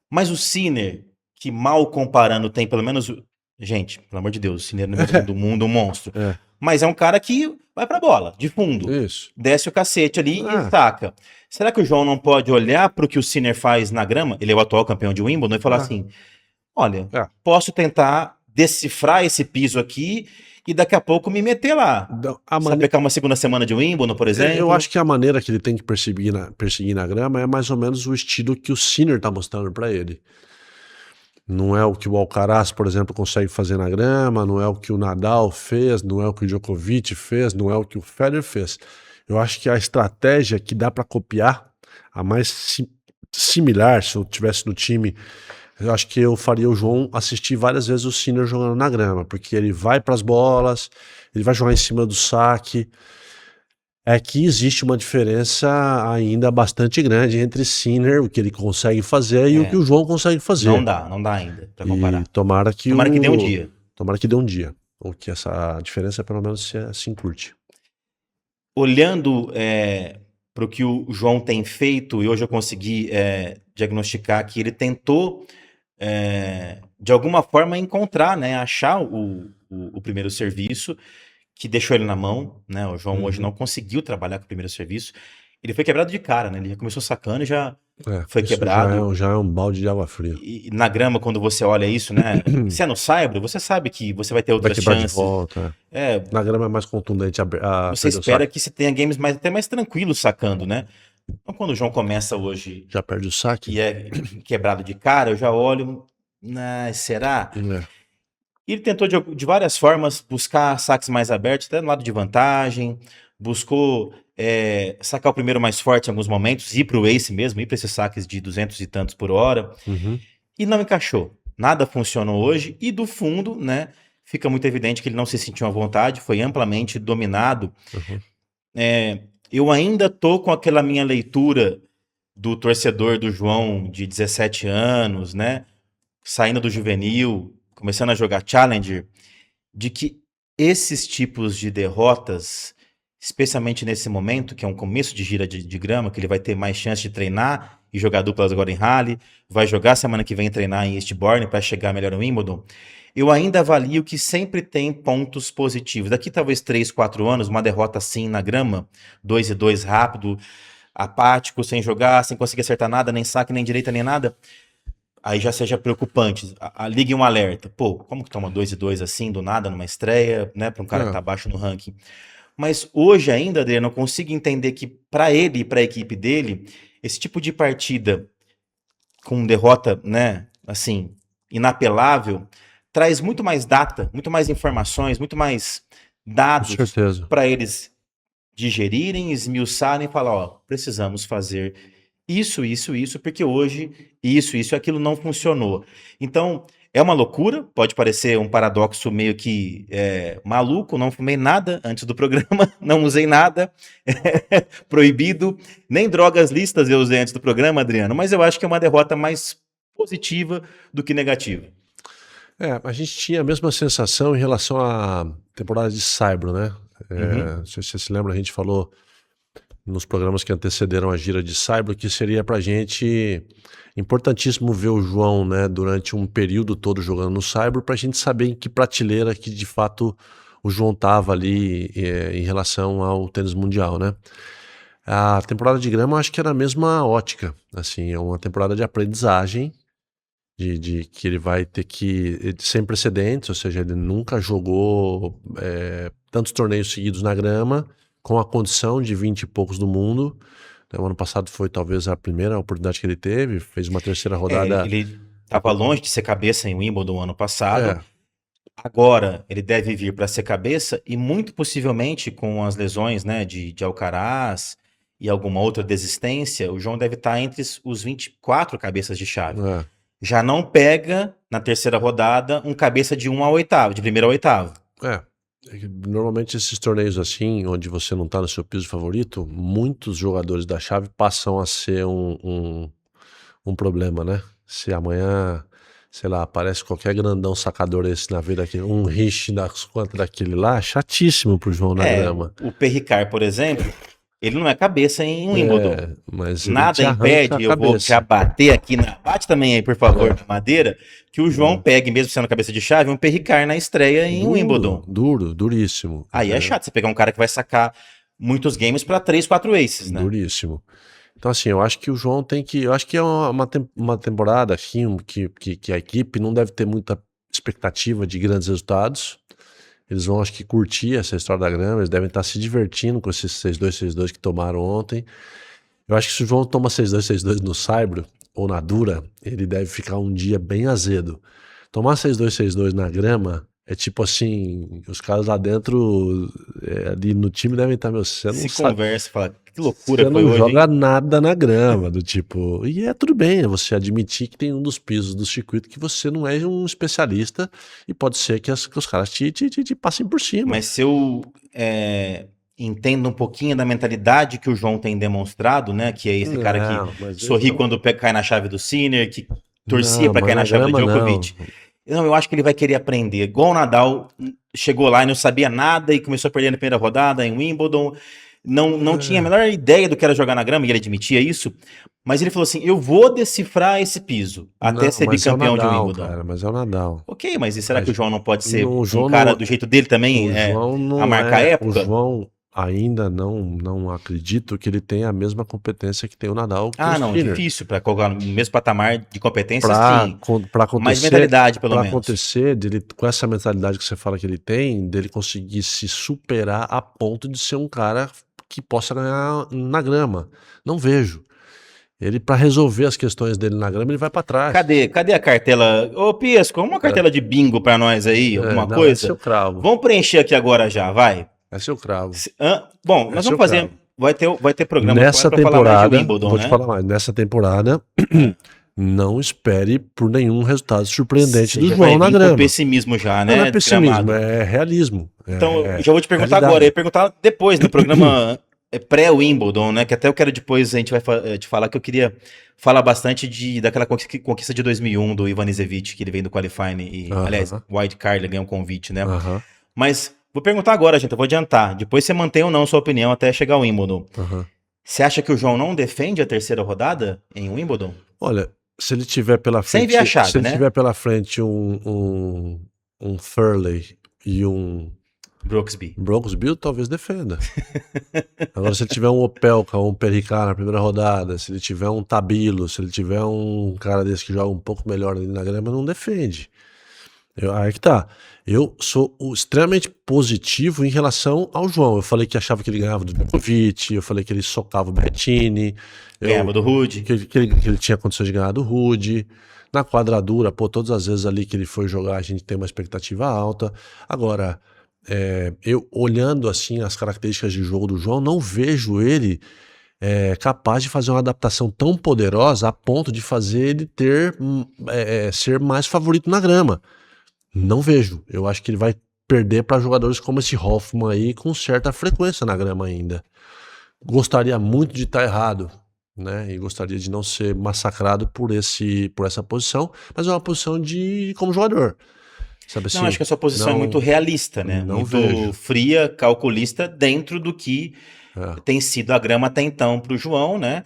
Mas o Sinner, que mal comparando tem pelo menos... Gente, pelo amor de Deus, o Sinner é o número 1 do mundo, um monstro. É, Mas é um cara que vai pra bola, de fundo. isso. Desce o cacete ali e Ah, saca. Será que o João não pode olhar pro que o Sinner faz na grama? Ele é o atual campeão de Wimbledon e falar ah, assim: olha, é. posso tentar decifrar esse piso aqui e daqui a pouco me meter lá. A Se mane- aplicar uma segunda semana de Wimbledon, por exemplo. Eu acho que a maneira que ele tem que perseguir na grama é mais ou menos o estilo que o Sinner tá mostrando pra ele. Não é o que o Alcaraz, por exemplo, consegue fazer na grama, não é o que o Nadal fez, não é o que o Djokovic fez, não é o que o Federer fez. Eu acho que a estratégia que dá pra copiar, a mais similar, se eu tivesse no time, eu acho que eu faria o João assistir várias vezes o Sinner jogando na grama, porque ele vai pras bolas, ele vai jogar em cima do saque. É que existe uma diferença ainda bastante grande entre Sinner, o que ele consegue fazer, e o que o João consegue fazer. Não dá ainda pra comparar. E tomara que dê um dia. Tomara que dê um dia. Ou que essa diferença pelo menos se encurte. Olhando para o que o João tem feito, e hoje eu consegui diagnosticar que ele tentou, de alguma forma, encontrar, né, achar o primeiro serviço que deixou ele na mão, né? O João hoje não conseguiu trabalhar com o primeiro serviço. Ele foi quebrado de cara, né? Ele já começou sacando e já foi Isso quebrado. já é um balde de água fria. E na grama, quando você olha isso, né? Se é no saibro, você sabe que você vai ter outras Vai quebrar chances. de volta. Na grama é mais contundente. Você espera que você tenha games até mais tranquilos sacando, né? Então, quando o João começa hoje Já perde o saque? e é quebrado de cara, eu já olho, será? E ele tentou de várias formas buscar saques mais abertos, até no lado de vantagem, buscou sacar o primeiro mais forte em alguns momentos, ir para o ace mesmo, ir para esses saques de 200 e tantos por hora, e não encaixou. Nada funcionou hoje, e do fundo, né, fica muito evidente que ele não se sentiu à vontade, foi amplamente dominado. Eu ainda tô com aquela minha leitura do torcedor do João de 17 anos, né, saindo do juvenil, começando a jogar Challenger, de que esses tipos de derrotas, especialmente nesse momento, que é um começo de gira de grama, que ele vai ter mais chance de treinar e jogar duplas agora em Rally, vai jogar semana que vem treinar em Eastbourne para chegar melhor no Wimbledon, eu ainda avalio que sempre tem pontos positivos. Daqui talvez 3, 4 anos, uma derrota assim na grama, 2-2 rápido, apático, sem jogar, sem conseguir acertar nada, nem saque, nem direita, nem nada, aí já seja preocupante. Ligue um alerta. Pô, como que toma 2-2 assim, do nada, numa estreia, né, para um cara que tá abaixo no ranking? Mas hoje ainda, Adriano, eu consigo entender que para ele e para a equipe dele, esse tipo de partida com derrota, né, assim, inapelável, traz muito mais data, muito mais informações, muito mais dados para eles digerirem, esmiuçarem e falar, ó, precisamos fazer isso, porque hoje isso e aquilo não funcionou. Então, é uma loucura, pode parecer um paradoxo meio que maluco, não fumei nada antes do programa, não usei nada, proibido, nem drogas listas eu usei antes do programa, Adriano, mas eu acho que é uma derrota mais positiva do que negativa. A gente tinha a mesma sensação em relação à temporada de Saibro, né? Não sei se você se lembra, a gente falou nos programas que antecederam a gira de Saibro que seria pra gente importantíssimo ver o João, né, durante um período todo jogando no Saibro, pra gente saber em que prateleira que de fato o João tava ali em relação ao tênis mundial, né? A temporada de grama eu acho que era a mesma ótica, assim, é uma temporada de aprendizagem, de que ele vai ter que, sem precedentes, ou seja, ele nunca jogou tantos torneios seguidos na grama, com a condição de 20 e poucos do mundo. O ano passado foi talvez a primeira oportunidade que ele teve, fez uma terceira rodada. Ele estava longe de ser cabeça em Wimbledon ano passado. Agora ele deve vir para ser cabeça e muito possivelmente com as lesões, né, de Alcaraz e alguma outra desistência, o João deve estar entre os 24 cabeças de chave. Já não pega na terceira rodada um cabeça de 1 a oitavo, de primeiro a oitavo. Normalmente esses torneios assim, onde você não tá no seu piso favorito, muitos jogadores da chave passam a ser um problema, né? Se amanhã sei lá, aparece qualquer grandão sacador esse na vida aqui, um Rich das quantas daquele lá, chatíssimo pro João na grama. O Perricard, por exemplo, ele não é cabeça em Wimbledon. Mas ele Nada te arranca impede, a eu vou já cabeça. bater aqui bate também aí, por favor, na madeira, que o João pegue, mesmo sendo cabeça de chave, um Perricard na estreia em Wimbledon. Duríssimo. Aí é chato você pegar um cara que vai sacar muitos games pra 3, 4 aces, né? Duríssimo. Então, assim, eu acho que o João tem que. Eu acho que é uma temporada assim, que a equipe não deve ter muita expectativa de grandes resultados. Eles vão, acho que, curtir essa história da grama. Eles devem estar se divertindo com esses 6-2, 6-2 que tomaram ontem. Eu acho que se o João toma 6-2, 6-2 no Saibro ou na Dura, ele deve ficar um dia bem azedo. Tomar 6-2, 6-2 na grama é tipo assim, os caras lá dentro, ali no time devem estar, meu, você não Se sabe. conversa e fala, que loucura Você foi não hoje, joga hein? nada na grama, do tipo. E é tudo bem, é você admitir que tem um dos pisos do circuito que você não é um especialista e pode ser que os caras te passem por cima. Mas se eu entendo um pouquinho da mentalidade que o João tem demonstrado, né? Que é esse cara que Não, mas sorri quando cai na chave do Sinner, que torcia não, pra mas cair na na chave do grama não. Djokovic. Não, eu acho que ele vai querer aprender. Igual o Nadal chegou lá e não sabia nada e começou a perder na primeira rodada em Wimbledon. Não tinha a menor ideia do que era jogar na grama, e ele admitia isso. Mas ele falou assim: eu vou decifrar esse piso até Não, ser mas é o bicampeão de Nadal, Wimbledon. cara, mas é o Nadal. Ok, mas e será que o Mas João não pode ser o um João cara não, do jeito dele também, o João a não marcar é, o época? João ainda não acredito que ele tenha a mesma competência que tem o Nadal, que tem o Ah, não, Sinner. difícil para colocar no mesmo patamar de competência, Pra, sim. pra Mas acontecer, mentalidade, pelo pra menos. acontecer dele, com essa mentalidade que você fala que ele tem, dele conseguir se superar a ponto de ser um cara que possa ganhar na grama. Não vejo. Ele, pra resolver as questões dele na grama, ele vai pra trás. Cadê a cartela? Ô, Piesco, uma cartela de bingo pra nós aí, alguma Não, esse coisa? eu cravo. Vamos preencher aqui agora já, vai. Esse eu cravo. Bom, nós Esse vamos eu fazer. cravo. Vai ter programa Nessa pra falar mais de temporada, Wimbledon, vou te né? falar mais, nessa temporada, não espere por nenhum resultado surpreendente Você do já João vai na vir com grama. pessimismo já, Não, não é né? pessimismo, Gramado. é realismo. Então, eu É já vou te perguntar realidade. agora. Eu ia perguntar depois, no programa pré-Wimbledon, né? Que até eu quero depois, a gente vai te falar que eu queria falar bastante daquela conquista de 2001 do Ivan Izevich, que ele veio do qualifying e, aliás, Wild Card, ele ganhou um convite, né? Mas vou perguntar agora, gente, eu vou adiantar. Depois você mantém ou não sua opinião até chegar ao Wimbledon. Você acha que o João não defende a terceira rodada em Wimbledon? Olha, se ele tiver pela frente, sem ver a chave, se ele né? tiver pela frente um Furley e um Brooksby, talvez defenda. Agora, se ele tiver um Opelka ou um Perricard na primeira rodada, se ele tiver um Tabilo, se ele tiver um cara desse que joga um pouco melhor ali na grama, não defende. Aí que tá. Eu sou extremamente positivo em relação ao João. Eu falei que achava que ele ganhava do Djokovic, eu falei que ele socava o Berrettini. ganhava do Rude. Que ele tinha condições de ganhar do Rude. Na quadradura, todas as vezes ali que ele foi jogar, a gente tem uma expectativa alta. Agora, eu olhando assim as características de jogo do João, não vejo ele capaz de fazer uma adaptação tão poderosa a ponto de fazer ele ser mais favorito na grama. Não vejo. Eu acho que ele vai perder para jogadores como esse Hoffman aí com certa frequência na grama ainda. Gostaria muito de estar errado, né? E gostaria de não ser massacrado por essa posição, mas é uma posição como jogador. Sabe assim, não, acho que a sua posição é muito realista, né? Não muito vejo. fria, calculista, dentro do que tem sido a grama até então para o João, né?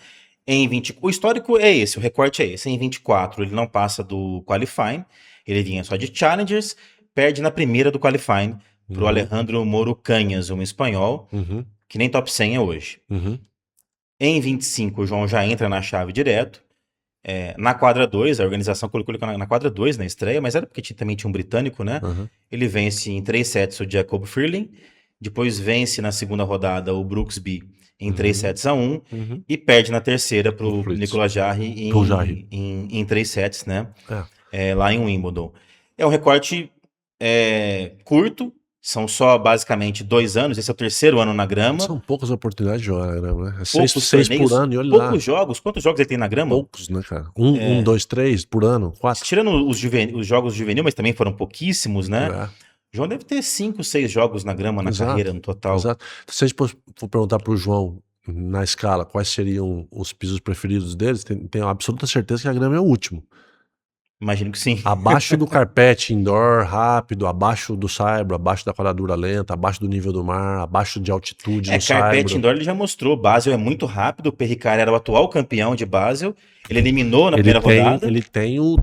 O histórico é esse, o recorte é esse. Em 24 ele não passa do qualifying, ele vinha só de challengers, perde na primeira do qualifying pro Alejandro Moro Canhas, um espanhol, que nem top 100 é hoje. Em 25 o João já entra na chave direto. Na quadra 2, a organização colocou ele na quadra 2 na estreia, mas era porque também tinha um britânico, né? Ele vence em 3 sets o Jacob Furling, depois vence na segunda rodada o Brooksby em 3 sets a 1 e perde na terceira pro Nicolas Jarry em 3 sets, né? Lá em Wimbledon. É um recorte curto, são só basicamente 2 anos, esse é o terceiro ano na grama. São poucas oportunidades de jogar na grama, né? Poucos 6 por ano e olha lá. Poucos jogos, quantos jogos ele tem na grama? Poucos, né, cara? 2, 3 por ano, 4. Tirando os jogos juvenil, mas também foram pouquíssimos, né? O João deve ter 5, 6 jogos na grama na carreira no total. Exato. Se a gente for perguntar pro João na escala quais seriam os pisos preferidos deles, tenho absoluta certeza que a grama é o último. Imagino que sim. Abaixo do carpete indoor rápido, abaixo do saibro, abaixo da quadratura lenta, abaixo do nível do mar, abaixo de altitude no Carpet saibro. Indoor ele já mostrou, Basel é muito rápido, o Perricard era o atual campeão de Basel, ele eliminou na primeira rodada. Ele tem o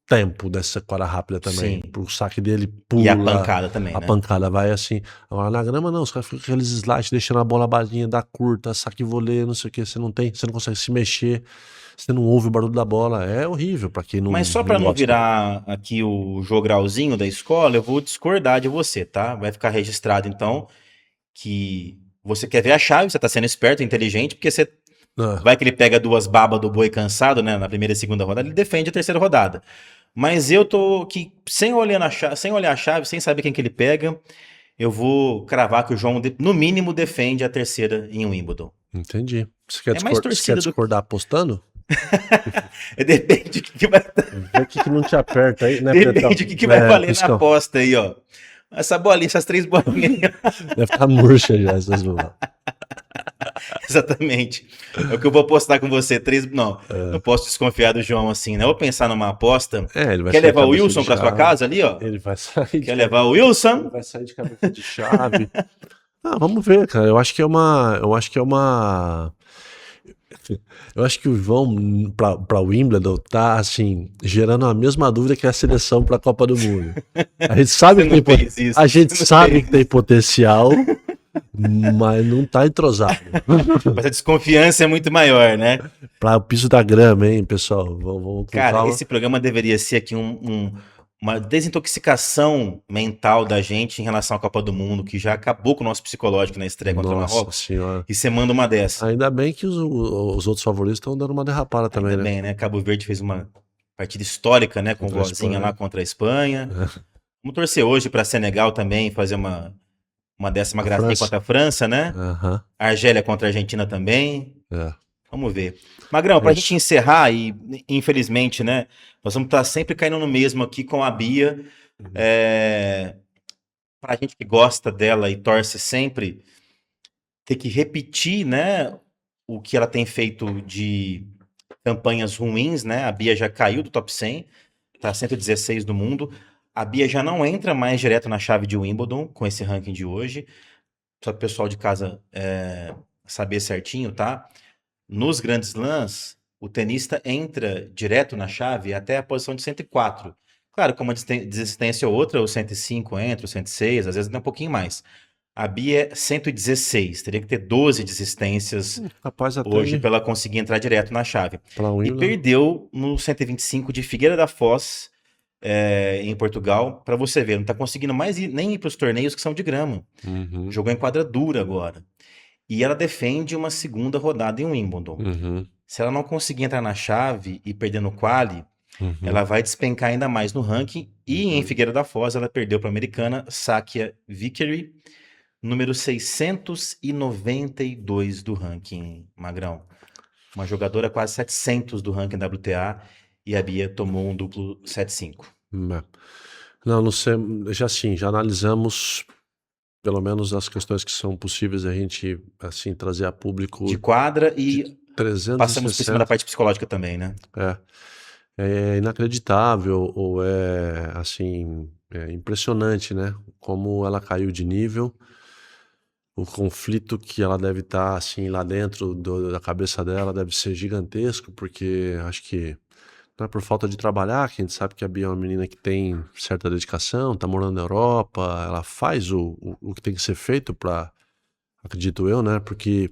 tempo dessa quadra rápida também. Sim. O saque dele pula. E a pancada também, A né? pancada vai assim. Agora na grama não, os caras ficam com aqueles slides deixando a bola baixinha, da curta, saque voleio, não sei o que. Você não consegue se mexer, você não ouve o barulho da bola. É horrível pra quem não. Mas só para não virar aqui o jogralzinho da escola, eu vou discordar de você, tá? Vai ficar registrado então que você quer ver a chave, você tá sendo esperto, inteligente, porque você vai que ele pega duas babas do boi cansado, né, na primeira e segunda rodada, ele defende a terceira rodada. Mas eu tô aqui sem olhar a chave, sem saber quem que ele pega, eu vou cravar que o João, no mínimo, defende a terceira em Wimbledon. Entendi. Você quer, mais torcida discordar apostando? Depende do que vai. Vê o que não te aperta aí, né? Depende do que vai valer na aposta aí, ó. Essa bolinha, essas 3 bolinhas aí. Deve estar murcha já essas bolas. Exatamente. É o que eu vou apostar com você. 3. Não, não posso desconfiar do João assim, né? Eu vou pensar numa aposta. Ele vai Quer levar o Wilson pra sua casa ali, ó? Ele vai sair. Quer levar o Wilson? Ele vai sair de cabeça de chave. Vamos ver, cara. Eu acho que o João para Wimbledon tá assim gerando a mesma dúvida que a seleção para a Copa do Mundo. A gente sabe que tem potencial, mas não tá entrosado. Mas a desconfiança é muito maior, né? Para o piso da grama, hein, pessoal? Vamos Cara, esse programa deveria ser aqui uma desintoxicação mental da gente em relação à Copa do Mundo, que já acabou com o nosso psicológico na estreia contra o Marrocos. Senhora. E você manda uma dessa. Ainda bem que os outros favoritos estão dando uma derrapada também, Ainda bem, né? Cabo Verde fez uma partida histórica, né? Com o golzinho lá contra a Espanha. Vamos torcer hoje para Senegal também fazer uma décima gracinha contra a França, né? Argélia contra a Argentina também. Vamos ver. Magrão, pra gente encerrar, e infelizmente, né, nós vamos estar sempre caindo no mesmo aqui com a Bia. Pra gente que gosta dela e torce sempre, ter que repetir, né, o que ela tem feito de campanhas ruins, né? A Bia já caiu do top 100, tá 116 do mundo. A Bia já não entra mais direto na chave de Wimbledon com esse ranking de hoje. Só para o pessoal de casa saber certinho, tá? Nos grandes slams, o tenista entra direto na chave até a posição de 104. Claro, com uma desistência ou outra, o 105 entra, o 106, às vezes até um pouquinho mais. A Bia é 116, teria que ter 12 desistências hoje para ela conseguir entrar direto na chave. E perdeu no 125 de Figueira da Foz, em Portugal, para você ver, não tá conseguindo mais nem ir para os torneios que são de grama. Jogou em quadra dura agora. E ela defende uma segunda rodada em Wimbledon. Se ela não conseguir entrar na chave e perder no quali, ela vai despencar ainda mais no ranking. E em Figueira da Foz, ela perdeu para a americana Sakia Vickery, número 692 do ranking, Magrão. Uma jogadora quase 700 do ranking WTA, e a Bia tomou um duplo 7-5. Não sei, já analisamos pelo menos as questões que são possíveis a gente assim trazer a público de quadra e 360. Passamos por cima da parte psicológica também, né? É inacreditável, ou assim, impressionante, né? Como ela caiu de nível, o conflito que ela deve estar assim lá dentro da cabeça dela deve ser gigantesco, porque acho que não é por falta de trabalhar, que a gente sabe que a Bia é uma menina que tem certa dedicação, tá morando na Europa, ela faz o que tem que ser feito para, acredito eu, né? Porque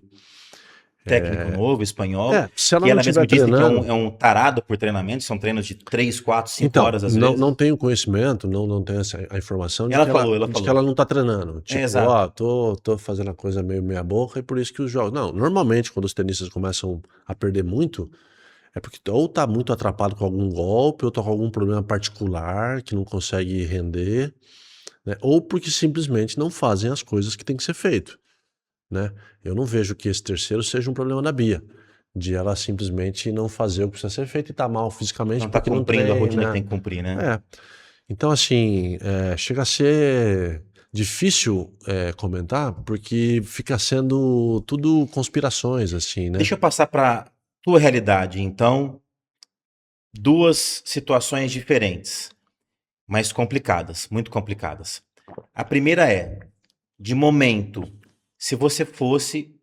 técnico novo, espanhol, se ela que ela não mesma disse treinando, que é um tarado por treinamento, são treinos de 3, 4, 5 então, horas às vezes. Não tenho conhecimento, não tenho a informação de ela que falou. que ela não tá treinando. Tipo, tô fazendo a coisa meio meia boca e por isso que os jogos... Não, normalmente quando os tenistas começam a perder muito, é porque ou tá muito atrapado com algum golpe, ou tá com algum problema particular que não consegue render, né? Ou porque simplesmente não fazem as coisas que tem que ser feito, né? Eu não vejo que esse terceiro seja um problema da Bia, de ela simplesmente não fazer o que precisa ser feito e tá mal fisicamente. Não tá cumprindo a rotina que tem que cumprir, né? Então, assim, chega a ser difícil comentar, porque fica sendo tudo conspirações, assim, né? Deixa eu passar para tua realidade, então, duas situações diferentes, mas complicadas, muito complicadas. A primeira é, de momento, se você fosse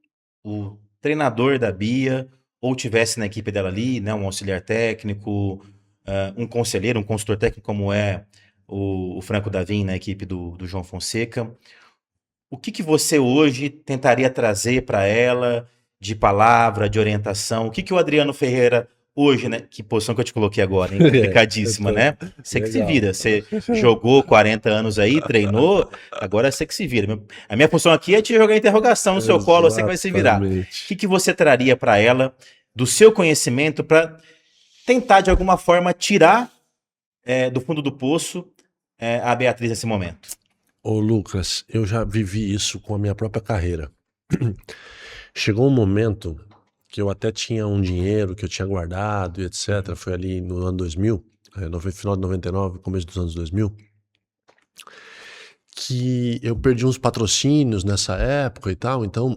o treinador da Bia, ou tivesse na equipe dela ali, né, um auxiliar técnico, um conselheiro, um consultor técnico, como é o Franco Davim na equipe do João Fonseca, o que você hoje tentaria trazer para ela de palavra, de orientação? O que o Adriano Ferreira hoje, né? Que posição que eu te coloquei agora, hein? Complicadíssima, né? Você que se Legal. vira. Você jogou 40 anos aí, treinou, agora você que se vira. A minha função aqui é te jogar interrogação no seu colo, você que vai se virar. O que você traria para ela do seu conhecimento para tentar, de alguma forma, tirar do fundo do poço a Beatriz nesse momento? Ô Lucas, eu já vivi isso com a minha própria carreira. Chegou um momento que eu até tinha um dinheiro que eu tinha guardado e etc. Foi ali no ano 2000, no final de 99, começo dos anos 2000, que eu perdi uns patrocínios nessa época e tal, então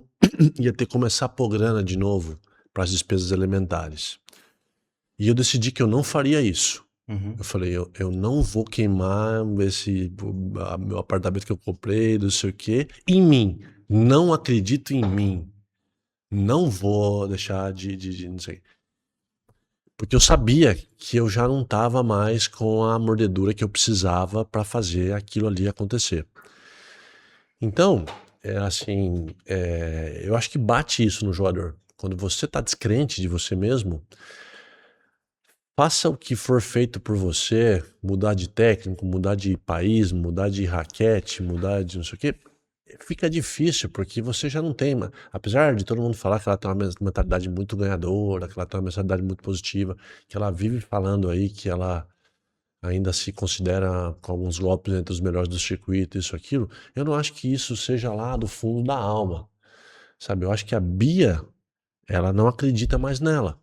ia ter que começar a pôr grana de novo para as despesas elementares. E eu decidi que eu não faria isso. Eu falei, eu não vou queimar meu apartamento que eu comprei, não sei o quê, em mim. Não acredito em mim. Não vou deixar de não sei. Porque eu sabia que eu já não estava mais com a mordedura que eu precisava para fazer aquilo ali acontecer. Então, eu acho que bate isso no jogador. Quando você está descrente de você mesmo, faça o que for feito por você, mudar de técnico, mudar de país, mudar de raquete, mudar de não sei o quê, fica difícil, porque você já não tem, apesar de todo mundo falar que ela tem uma mentalidade muito ganhadora, que ela tem uma mentalidade muito positiva, que ela vive falando aí que ela ainda se considera com alguns golpes entre os melhores do circuito, isso, aquilo, eu não acho que isso seja lá do fundo da alma, sabe? Eu acho que a Bia, ela não acredita mais nela.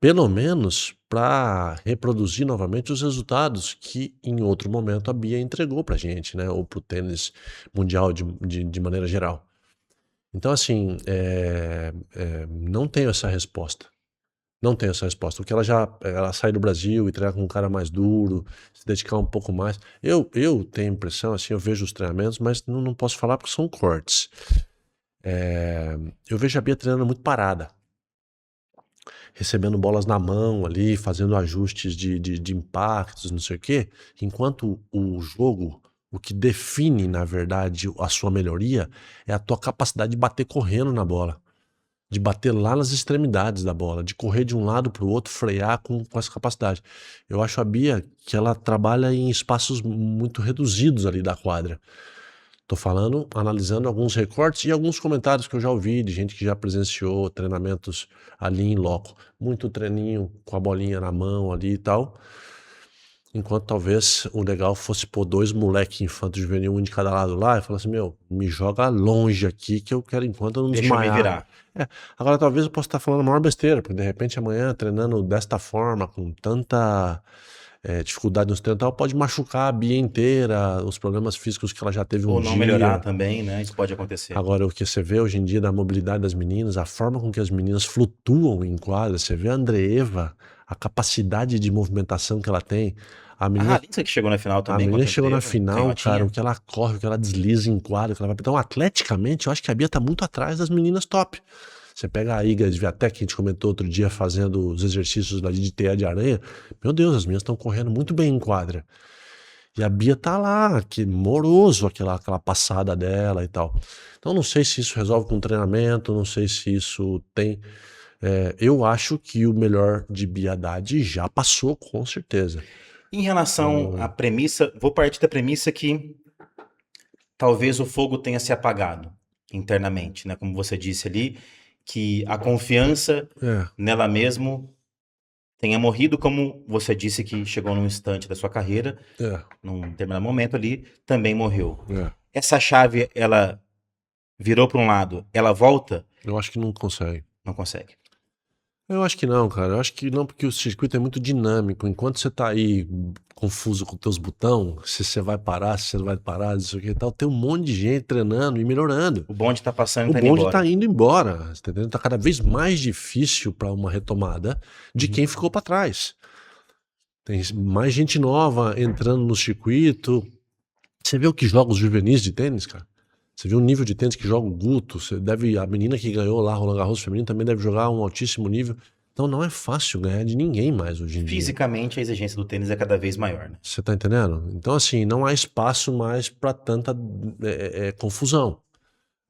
Pelo menos para reproduzir novamente os resultados que em outro momento a Bia entregou pra gente, né? Ou pro tênis mundial de maneira geral. Então, assim, não tenho essa resposta. Não tenho essa resposta. Porque ela sai do Brasil e treina com um cara mais duro, se dedicar um pouco mais. Eu tenho a impressão, assim, eu vejo os treinamentos, mas não posso falar porque são cortes. Eu vejo a Bia treinando muito parada. Recebendo bolas na mão ali, fazendo ajustes de impactos, não sei o quê, enquanto o jogo, o que define, na verdade, a sua melhoria é a tua capacidade de bater correndo na bola, de bater lá nas extremidades da bola, de correr de um lado para o outro, frear com essa capacidade. Eu acho a Bia que ela trabalha em espaços muito reduzidos ali da quadra. Tô falando, analisando alguns recortes e alguns comentários que eu já ouvi de gente que já presenciou treinamentos ali em loco. Muito treininho com a bolinha na mão ali e tal. Enquanto talvez o legal fosse pôr 2 moleque infanto-juvenil, um de cada lado lá, e falar assim, me joga longe aqui que eu quero enquanto eu não desmaiar. Deixa eu me virar. Agora talvez eu possa estar falando a maior besteira, porque de repente amanhã treinando desta forma, com tanta dificuldade nos treinos, pode machucar a Bia inteira, os problemas físicos que ela já teve Ou um dia. não melhorar também, né? Isso pode acontecer. Agora, o que você vê hoje em dia da mobilidade das meninas, a forma com que as meninas flutuam em quadra, você vê a Andreeva, a capacidade de movimentação que ela tem. A Ralisa que chegou na final também. A menina chegou na final, cara, o que ela corre, o que ela desliza em quadra, o que ela vai... Então, atleticamente, eu acho que a Bia tá muito atrás das meninas top. Você pega a Iga Swiatek, que a gente comentou outro dia, fazendo os exercícios ali de teia de aranha. Meu Deus, as meninas estão correndo muito bem em quadra. E a Bia tá lá, que moroso aquela passada dela e tal. Então não sei se isso resolve com treinamento, não sei se isso tem... eu acho que o melhor de Bia Haddad já passou, com certeza. Em relação à premissa, vou partir da premissa que talvez o fogo tenha se apagado internamente, né? Como você disse ali, que a confiança nela mesmo tenha morrido, como você disse que chegou num instante da sua carreira, num determinado momento ali, também morreu. Essa chave, ela virou para um lado, ela volta? Eu acho que não consegue. Não consegue. Eu acho que não, cara. Eu acho que não, porque o circuito é muito dinâmico. Enquanto você tá aí confuso com teus botões, se você vai parar, se você não vai parar, isso aqui e tal, tem um monte de gente treinando e melhorando. O bonde tá passando e tá indo embora. O bonde tá indo embora, tá entendendo? Tá cada vez mais difícil para uma retomada de quem ficou para trás. Tem mais gente nova entrando no circuito. Você vê o que joga os juvenis de tênis, cara? Você vê o nível de tênis que joga o Guto. A menina que ganhou lá, Roland Garros feminino, também deve jogar a um altíssimo nível. Então não é fácil ganhar de ninguém mais hoje em dia. Fisicamente, a exigência do tênis é cada vez maior, né? Você tá entendendo? Então, assim, não há espaço mais para tanta confusão.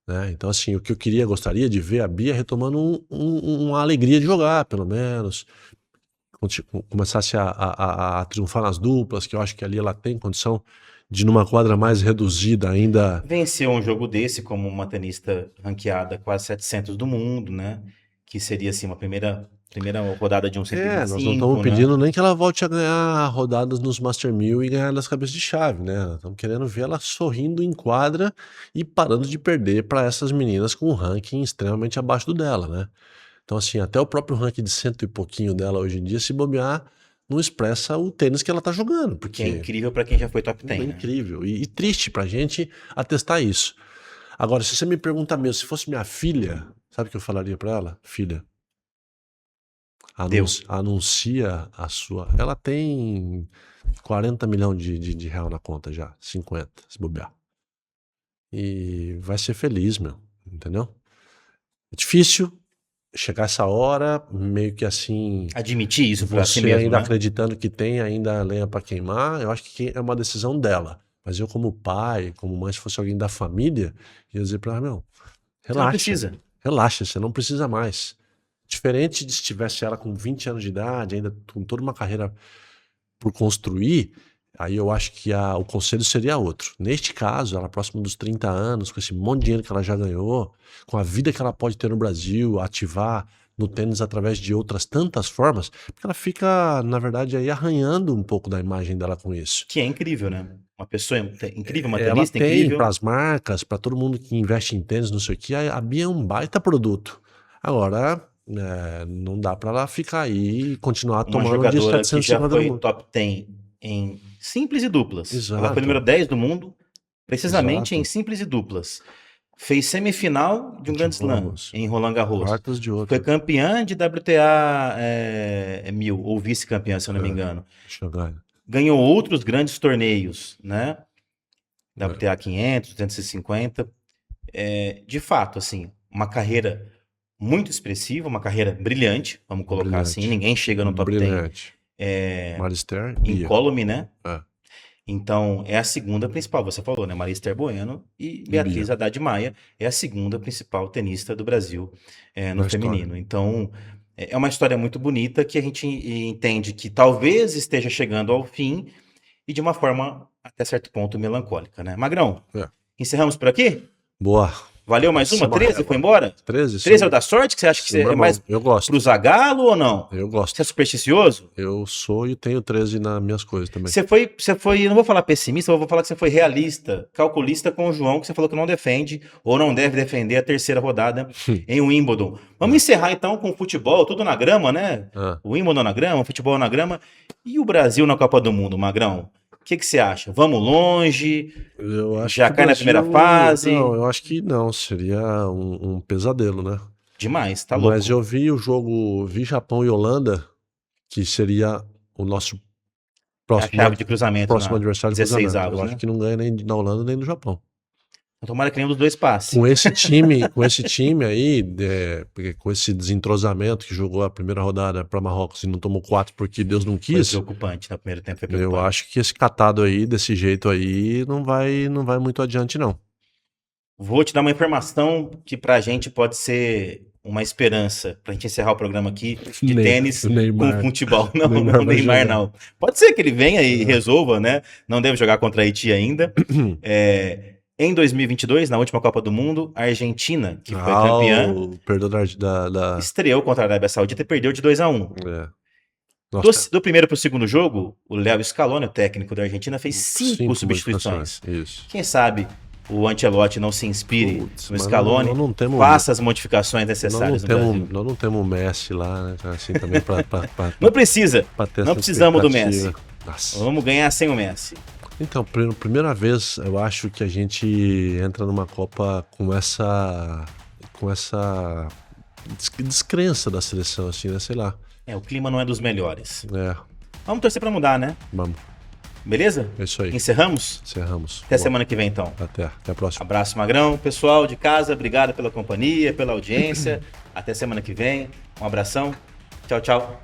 Né? Então, assim, o que eu gostaria de ver a Bia retomando uma alegria de jogar, pelo menos. Começasse a triunfar nas duplas, que eu acho que ali ela tem condição de, numa quadra mais reduzida, ainda... Vencer um jogo desse como uma tenista ranqueada quase 700 do mundo, né? Que seria, assim, uma primeira rodada de um 125, nós não estamos pedindo nem que ela volte a ganhar rodadas nos Master 1000 e ganhar das cabeças de chave, né? Nós estamos querendo ver ela sorrindo em quadra e parando de perder para essas meninas com um ranking extremamente abaixo do dela, né? Então, assim, até o próprio ranking de 100 e pouquinho dela hoje em dia, se bobear, não expressa o tênis que ela tá jogando. Porque que é incrível para quem já foi top 10, é né? incrível. E triste pra gente atestar isso. Agora, se você me perguntar mesmo, se fosse minha filha, sabe o que eu falaria pra ela? Filha, anuncia a sua... Ela tem 40 milhões de real na conta já, 50, se bobear. E vai ser feliz, meu, entendeu? É difícil chegar essa hora, meio que assim... Admitir isso pra si Você mesmo, ainda né? acreditando que tem ainda lenha pra queimar, eu acho que é uma decisão dela. Mas eu como pai, como mãe, se fosse alguém da família, ia dizer pra ela, meu, Você não relaxa. precisa. Relaxa, você não precisa mais. Diferente de se tivesse ela com 20 anos de idade, ainda com toda uma carreira por construir, aí eu acho que o conselho seria outro. Neste caso, ela próxima dos 30 anos, com esse monte de dinheiro que ela já ganhou, com a vida que ela pode ter no Brasil, ativar no tênis através de outras tantas formas, porque ela fica, na verdade, aí arranhando um pouco da imagem dela com isso. Que é incrível, né? Uma pessoa incrível, uma Ela tenista tem incrível. para as marcas, para todo mundo que investe em tênis, não sei o que, a Bia é um baita produto. Agora, não dá para ela ficar aí e continuar Uma tomando de jogadora que já 750 do foi mundo. top 10 em simples e duplas. Exato. Ela foi número 10 do mundo, precisamente Exato. em simples e duplas. Fez semifinal de um Grand Slam em Roland Garros. Quartas de outro. Foi campeã de WTA 1000, ou vice-campeã, se eu não me engano. Xangai. Ganhou outros grandes torneios, né? WTA 500, 250. De fato, assim, uma carreira muito expressiva, uma carreira brilhante, vamos colocar assim. Ninguém chega no top 10. Marister, incólume, né? Então, é a segunda principal, você falou, né? Marister Bueno e Beatriz Haddad Maia é a segunda principal tenista do Brasil no feminino. Então, é uma história muito bonita que a gente entende que talvez esteja chegando ao fim e de uma forma, até certo ponto, melancólica, né? Magrão, encerramos por aqui? Boa. Valeu mais uma? 13 foi embora? 13 é o da sorte? Que você acha que é mais eu gosto. Pro Zagalo ou não? Eu gosto. Você é supersticioso? Eu sou e tenho 13 nas minhas coisas também. Você foi, eu não vou falar pessimista, eu vou falar que você foi realista, calculista com o João, que você falou que não defende ou não deve defender a terceira rodada em Wimbledon. Vamos encerrar então com o futebol, tudo na grama, né? O Wimbledon na grama, o futebol na grama. E o Brasil na Copa do Mundo, Magrão? O que você acha? Vamos longe? Eu acho já cai na primeira fase? Não, eu acho que não. Seria um pesadelo, né? Demais, tá louco. Mas eu vi o jogo, vi Japão e Holanda, que seria o nosso próximo, chave de cruzamento, próximo adversário de 16 cruzamento. avos, eu né? acho que não ganha nem na Holanda nem no Japão. Tomara que nenhum dos dois passe. Com esse time aí, com esse desentrosamento que jogou a primeira rodada para Marrocos e não tomou 4 porque Deus não quis. Foi preocupante, no primeiro tempo foi preocupante. Eu acho que esse catado aí, desse jeito aí, não vai muito adiante, não. Vou te dar uma informação que pra gente pode ser uma esperança, pra gente encerrar o programa aqui, de tênis com futebol. Não, Neymar não. Pode ser que ele venha e resolva, né? Não deve jogar contra a Haiti ainda. Em 2022, na última Copa do Mundo, a Argentina, que foi campeã, perdeu estreou contra a Arábia Saudita e perdeu de 2-1. Do primeiro para o segundo jogo, o Léo Scaloni, o técnico da Argentina, fez 5 substituições. Isso. Quem sabe o Ancelotti não se inspire no Scaloni, faça as modificações necessárias no Brasil. Nós não temos o Messi lá, né? Assim, também não precisa. Não precisamos do Messi. Nossa. Vamos ganhar sem o Messi. Então, primeira vez, eu acho que a gente entra numa Copa com essa descrença da seleção, assim, né? Sei lá. O clima não é dos melhores. Vamos torcer pra mudar, né? Vamos. Beleza? É isso aí. Encerramos? Encerramos. Até semana que vem, então. Até a próxima. Abraço, Magrão. Pessoal de casa, obrigado pela companhia, pela audiência. Até semana que vem. Um abração. Tchau, tchau.